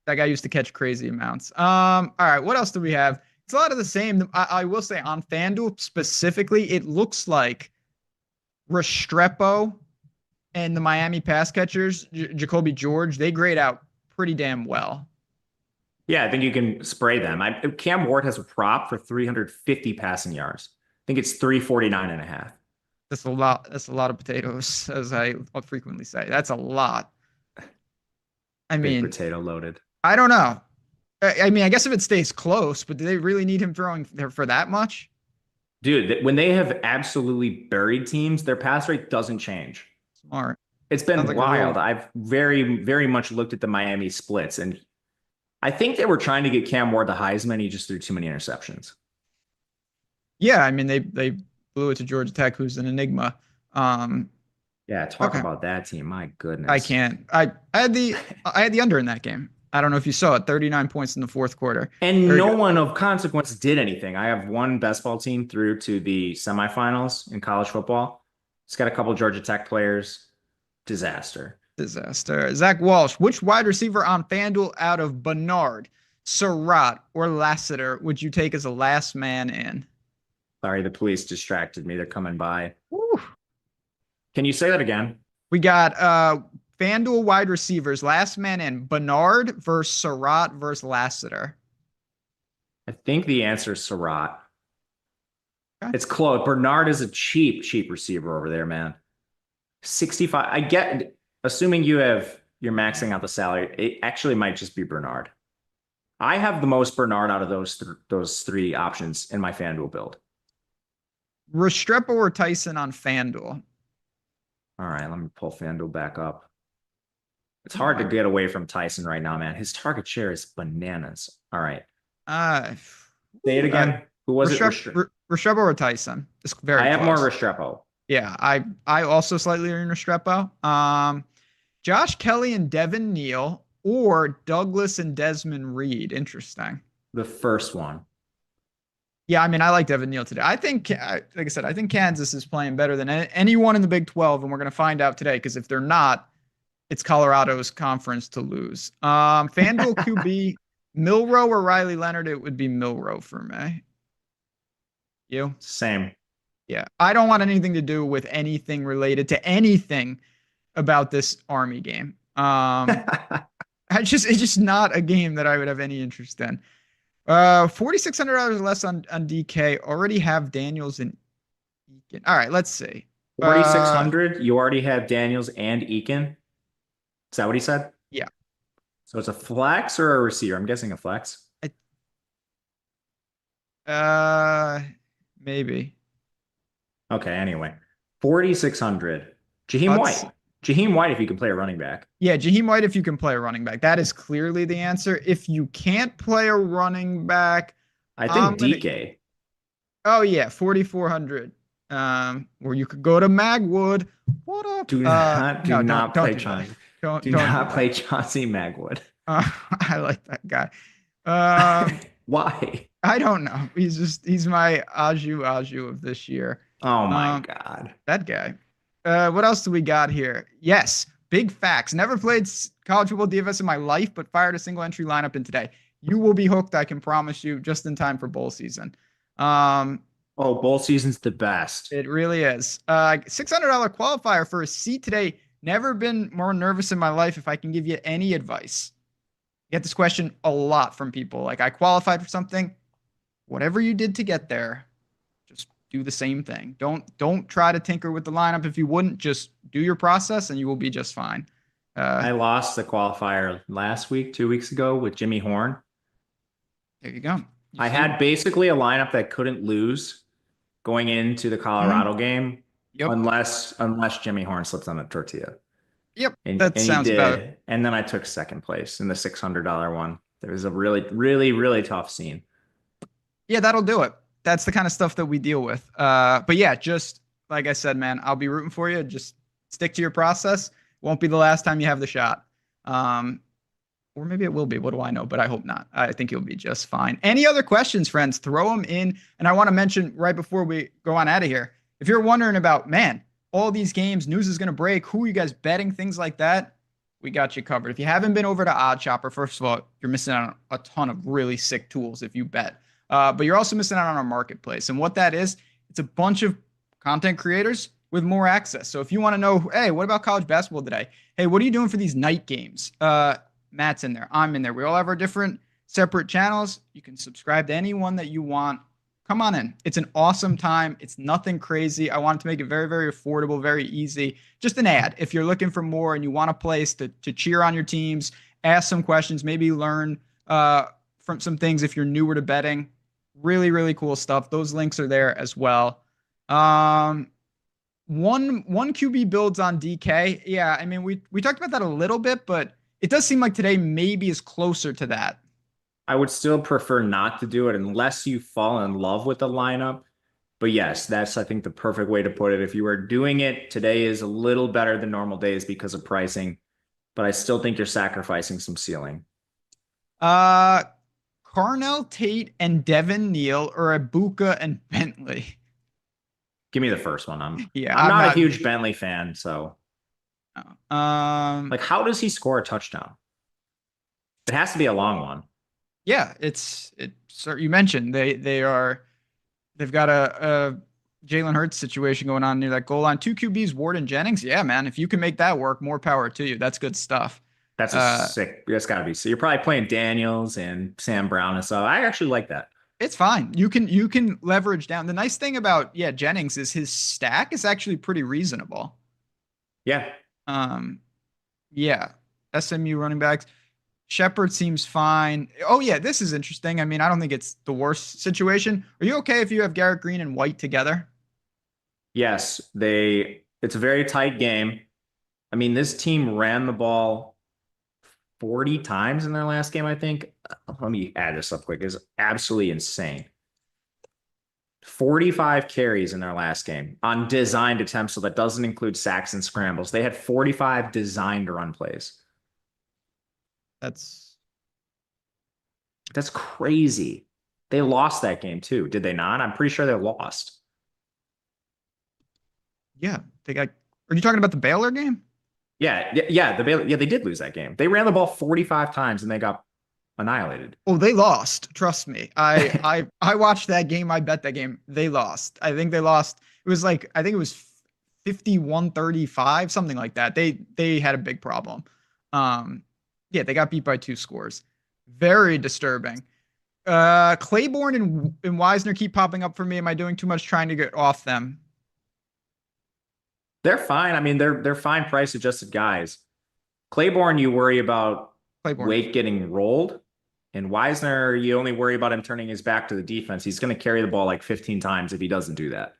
[SPEAKER 1] That guy used to catch crazy amounts. All right, what else do we have? It's a lot of the same. I will say on FanDuel specifically, it looks like Restrepo and the Miami pass catchers, Jacoby George, they grade out pretty damn well.
[SPEAKER 2] Yeah, I think you can spray them. Cam Ward has a prop for 350 passing yards. I think it's 349 and a half.
[SPEAKER 1] That's a lot. That's a lot of potatoes, as I frequently say. That's a lot. I mean,
[SPEAKER 2] big potato loaded.
[SPEAKER 1] I don't know. I mean, I guess if it stays close, but do they really need him throwing there for that much?
[SPEAKER 2] Dude, when they have absolutely buried teams, their pass rate doesn't change.
[SPEAKER 1] Smart.
[SPEAKER 2] It's been wild. I've very, very much looked at the Miami splits, and I think they were trying to get Cam Ward the Heisman. He just threw too many interceptions.
[SPEAKER 1] Yeah, I mean, they blew it to Georgia Tech, who's an enigma.
[SPEAKER 2] Yeah, talk about that team. My goodness.
[SPEAKER 1] I can't. I had the under in that game. I don't know if you saw it, 39 points in the fourth quarter.
[SPEAKER 2] And no one of consequence did anything. I have one best ball team through to the semifinals in college football. It's got a couple Georgia Tech players. Disaster.
[SPEAKER 1] Zach Walsh, which wide receiver on FanDuel out of Bernard, Surratt, or Lassiter would you take as a last man in?
[SPEAKER 2] Sorry, the police distracted me. They're coming by.
[SPEAKER 1] Woo.
[SPEAKER 2] Can you say that again?
[SPEAKER 1] We got FanDuel wide receivers, last man in, Bernard versus Surratt versus Lassiter.
[SPEAKER 2] I think the answer is Surratt.
[SPEAKER 1] Okay.
[SPEAKER 2] It's close. Bernard is a cheap receiver over there, man. 65. I get, assuming you're maxing out the salary, it actually might just be Bernard. I have the most Bernard out of those three options in my FanDuel build.
[SPEAKER 1] Restrepo or Tyson on FanDuel?
[SPEAKER 2] All right, let me pull FanDuel back up. It's hard to get away from Tyson right now, man. His target share is bananas. All right. Say it again. Who was it?
[SPEAKER 1] Restrepo or Tyson? It's very
[SPEAKER 2] I have
[SPEAKER 1] close.
[SPEAKER 2] more Restrepo.
[SPEAKER 1] Yeah, I also slightly lean Restrepo. Josh Kelly and Devin Neal or Douglas and Desmond Reed. Interesting.
[SPEAKER 2] The first one.
[SPEAKER 1] Yeah, I mean, I like Devin Neal today. I think, like I said, I think Kansas is playing better than anyone in the Big 12, and we're going to find out today, because if they're not, it's Colorado's conference to lose. FanDuel QB, Milroe or Riley Leonard, it would be Milroe for me. You?
[SPEAKER 2] Same.
[SPEAKER 1] Yeah, I don't want anything to do with anything related to anything about this Army game. It's just not a game that I would have any interest in. $4,600 less on DK. Already have Daniels and Eakin. All right, let's see.
[SPEAKER 2] 4,600. You already have Daniels and Eakin. Is that what he said?
[SPEAKER 1] Yeah.
[SPEAKER 2] So it's a flex or a receiver? I'm guessing a flex.
[SPEAKER 1] Maybe.
[SPEAKER 2] Okay. Anyway, 4,600. Jaheim White. Jaheim White, if you can play a running back.
[SPEAKER 1] Yeah, Jaheim White, if you can play a running back. That is clearly the answer. If you can't play a running back,
[SPEAKER 2] I think DK.
[SPEAKER 1] Oh, yeah, 4,400. Or you could go to Magwood. What up?
[SPEAKER 2] Do not
[SPEAKER 1] don't
[SPEAKER 2] play
[SPEAKER 1] do that.
[SPEAKER 2] Chauncey.
[SPEAKER 1] Don't
[SPEAKER 2] Do
[SPEAKER 1] do
[SPEAKER 2] not
[SPEAKER 1] that.
[SPEAKER 2] play Chauncey Magwood.
[SPEAKER 1] I like that guy.
[SPEAKER 2] Why?
[SPEAKER 1] I don't know. He's my Aju of this year.
[SPEAKER 2] Oh my God.
[SPEAKER 1] That guy. What else do we got here? Yes, big facts. Never played college football DFS in my life, but fired a single entry lineup in today. You will be hooked, I can promise you, just in time for bowl season.
[SPEAKER 2] Bowl season's the best.
[SPEAKER 1] It really is. $600 qualifier for a seat today. Never been more nervous in my life. If I can give you any advice, I get this question a lot from people. Like, I qualified for something. Whatever you did to get there, just do the same thing. Don't try to tinker with the lineup. If you wouldn't, just do your process and you will be just fine.
[SPEAKER 2] I lost the qualifier last week, 2 weeks ago with Jimmy Horn.
[SPEAKER 1] There you go.
[SPEAKER 2] I had basically a lineup that couldn't lose going into the Colorado game, unless Jimmy Horn slipped on a tortilla.
[SPEAKER 1] Yep,
[SPEAKER 2] that sounds about it. And then I took second place in the $600 one. There was a really, really, really tough scene.
[SPEAKER 1] Yeah, that'll do it. That's the kind of stuff that we deal with. But yeah, just like I said, man, I'll be rooting for you. Just stick to your process. Won't be the last time you have the shot. Or maybe it will be. What do I know? But I hope not. I think you'll be just fine. Any other questions, friends? Throw them in. And I want to mention right before we go on out of here, if you're wondering about, man, all these games, news is going to break, who are you guys betting, things like that, we got you covered. If you haven't been over to OddsShopper, first of all, you're missing out on a ton of really sick tools if you bet. But you're also missing out on our marketplace. And what that is, it's a bunch of content creators with more access. So if you want to know, hey, what about college basketball today? Hey, what are you doing for these night games? Matt's in there. I'm in there. We all have our different separate channels. You can subscribe to anyone that you want. Come on in. It's an awesome time. It's nothing crazy. I wanted to make it very, very affordable, very easy. Just an ad. If you're looking for more and you want a place to cheer on your teams, ask some questions, maybe learn from some things if you're newer to betting. Really, really cool stuff. Those links are there as well. One QB builds on DK. Yeah, I mean, we talked about that a little bit, but it does seem like today maybe is closer to that.
[SPEAKER 2] I would still prefer not to do it unless you fall in love with the lineup. But yes, that's, I think, the perfect way to put it. If you are doing it, today is a little better than normal days because of pricing, but I still think you're sacrificing some ceiling.
[SPEAKER 1] Carnell Tate and Devin Neal, or Ibuka and Bentley?
[SPEAKER 2] Give me the first one. I'm
[SPEAKER 1] not
[SPEAKER 2] a huge Bentley fan, so.
[SPEAKER 1] Like,
[SPEAKER 2] how does he score a touchdown? It has to be a long one.
[SPEAKER 1] Yeah, you mentioned they've got a Jalen Hurts situation going on near that goal line. 2 QBs, Ward and Jennings. Yeah, man, if you can make that work, more power to you. That's good stuff.
[SPEAKER 2] That's sick. That's got to be. So you're probably playing Daniels and Sam Brown and so I actually like that.
[SPEAKER 1] It's fine. You can leverage down. The nice thing about Jennings is his stack is actually pretty reasonable.
[SPEAKER 2] Yeah.
[SPEAKER 1] Yeah. SMU running backs. Shepard seems fine. Oh yeah, this is interesting. I mean, I don't think it's the worst situation. Are you okay if you have Garrett Green and White together?
[SPEAKER 2] Yes, it's a very tight game. I mean, this team ran the ball 40 times in their last game, I think. Let me add this up quick. It's absolutely insane. 45 carries in their last game on designed attempts, so that doesn't include sacks and scrambles. They had 45 designed run plays.
[SPEAKER 1] That's
[SPEAKER 2] crazy. They lost that game too, did they not? I'm pretty sure they lost.
[SPEAKER 1] Yeah, are you talking about the Baylor game?
[SPEAKER 2] Yeah, the Baylor. Yeah, they did lose that game. They ran the ball 45 times and they got annihilated.
[SPEAKER 1] Oh, they lost. Trust me. I watched that game. I bet that game. They lost. I think they lost. It was like, I think it was 51-35, something like that. They had a big problem. Yeah, they got beat by 2 scores. Very disturbing. Claiborne and Wisner keep popping up for me. Am I doing too much trying to get off them?
[SPEAKER 2] They're fine. I mean, they're fine price adjusted guys. Claiborne, you worry about Wake getting rolled. And Wisner, you only worry about him turning his back to the defense. He's going to carry the ball like 15 times if he doesn't do that.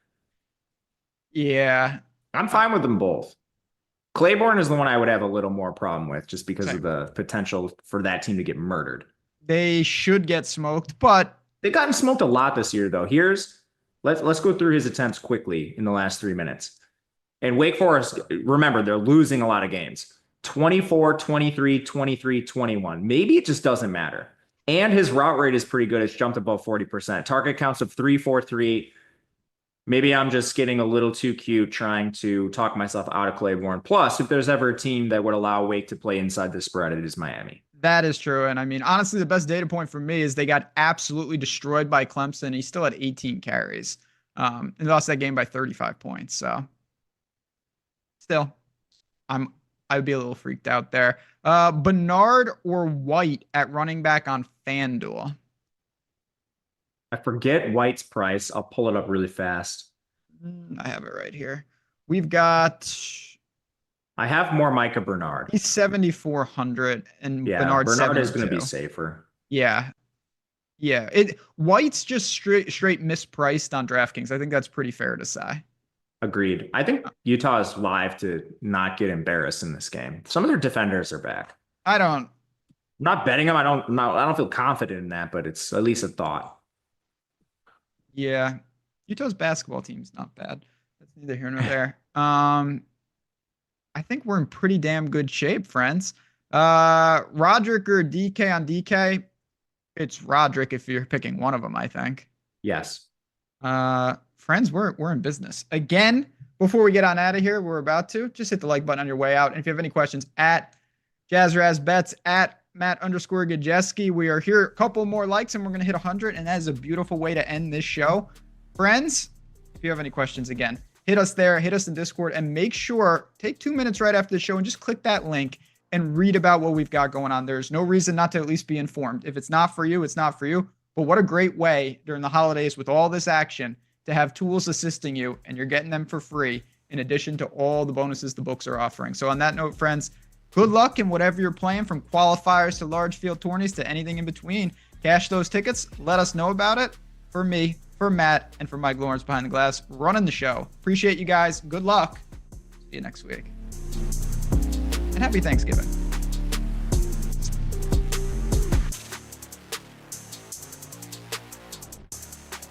[SPEAKER 1] Yeah.
[SPEAKER 2] I'm fine with them both. Claiborne is the one I would have a little more problem with just because of the potential for that team to get murdered.
[SPEAKER 1] They should get smoked, but
[SPEAKER 2] they've gotten smoked a lot this year, though. Here's Let's go through his attempts quickly in the last 3 minutes. And Wake Forest, remember, they're losing a lot of games. 24, 23, 23, 21. Maybe it just doesn't matter. And his route rate is pretty good. It's jumped above 40%. Target counts of 3, 4, 3. Maybe I'm just getting a little too cute trying to talk myself out of Claiborne. Plus, if there's ever a team that would allow Wake to play inside the spread, it is Miami.
[SPEAKER 1] That is true. And I mean, honestly, the best data point for me is they got absolutely destroyed by Clemson. He still had 18 carries. And lost that game by 35 points. So still, I'd be a little freaked out there. Bernard or White at running back on FanDuel?
[SPEAKER 2] I forget White's price. I'll pull it up really fast.
[SPEAKER 1] I have it right here. We've got...
[SPEAKER 2] I have more Micah Bernard.
[SPEAKER 1] He's 7,400 and
[SPEAKER 2] yeah,
[SPEAKER 1] Bernard
[SPEAKER 2] is going to be safer.
[SPEAKER 1] Yeah. Yeah. White's just straight mispriced on DraftKings. I think that's pretty fair to say.
[SPEAKER 2] Agreed. I think Utah is live to not get embarrassed in this game. Some of their defenders are back. I'm not betting them. I don't feel confident in that, but it's at least a thought.
[SPEAKER 1] Yeah. Utah's basketball team's not bad. That's neither here nor there. I think we're in pretty damn good shape, friends. Roderick or DK on DK? It's Roderick if you're picking one of them, I think.
[SPEAKER 2] Yes.
[SPEAKER 1] Friends, we're in business. Again, before we get on out of here, we're about to just hit the like button on your way out. And if you have any questions, at JazzRazBets, at Matt_Gajewski. We are here. A couple more likes and we're going to hit 100. And that is a beautiful way to end this show. Friends, if you have any questions, again, hit us there, hit us in Discord, and make sure, take 2 minutes right after the show and just click that link and read about what we've got going on. There's no reason not to at least be informed. If it's not for you, it's not for you. But what a great way during the holidays with all this action to have tools assisting you, and you're getting them for free in addition to all the bonuses the books are offering. So on that note, friends, good luck in whatever you're playing, from qualifiers to large field tourneys to anything in between. Cash those tickets. Let us know about it. For me, for Matt, and for Mike Lawrence behind the glass, running the show. Appreciate you guys. Good luck. See you next week. And happy Thanksgiving.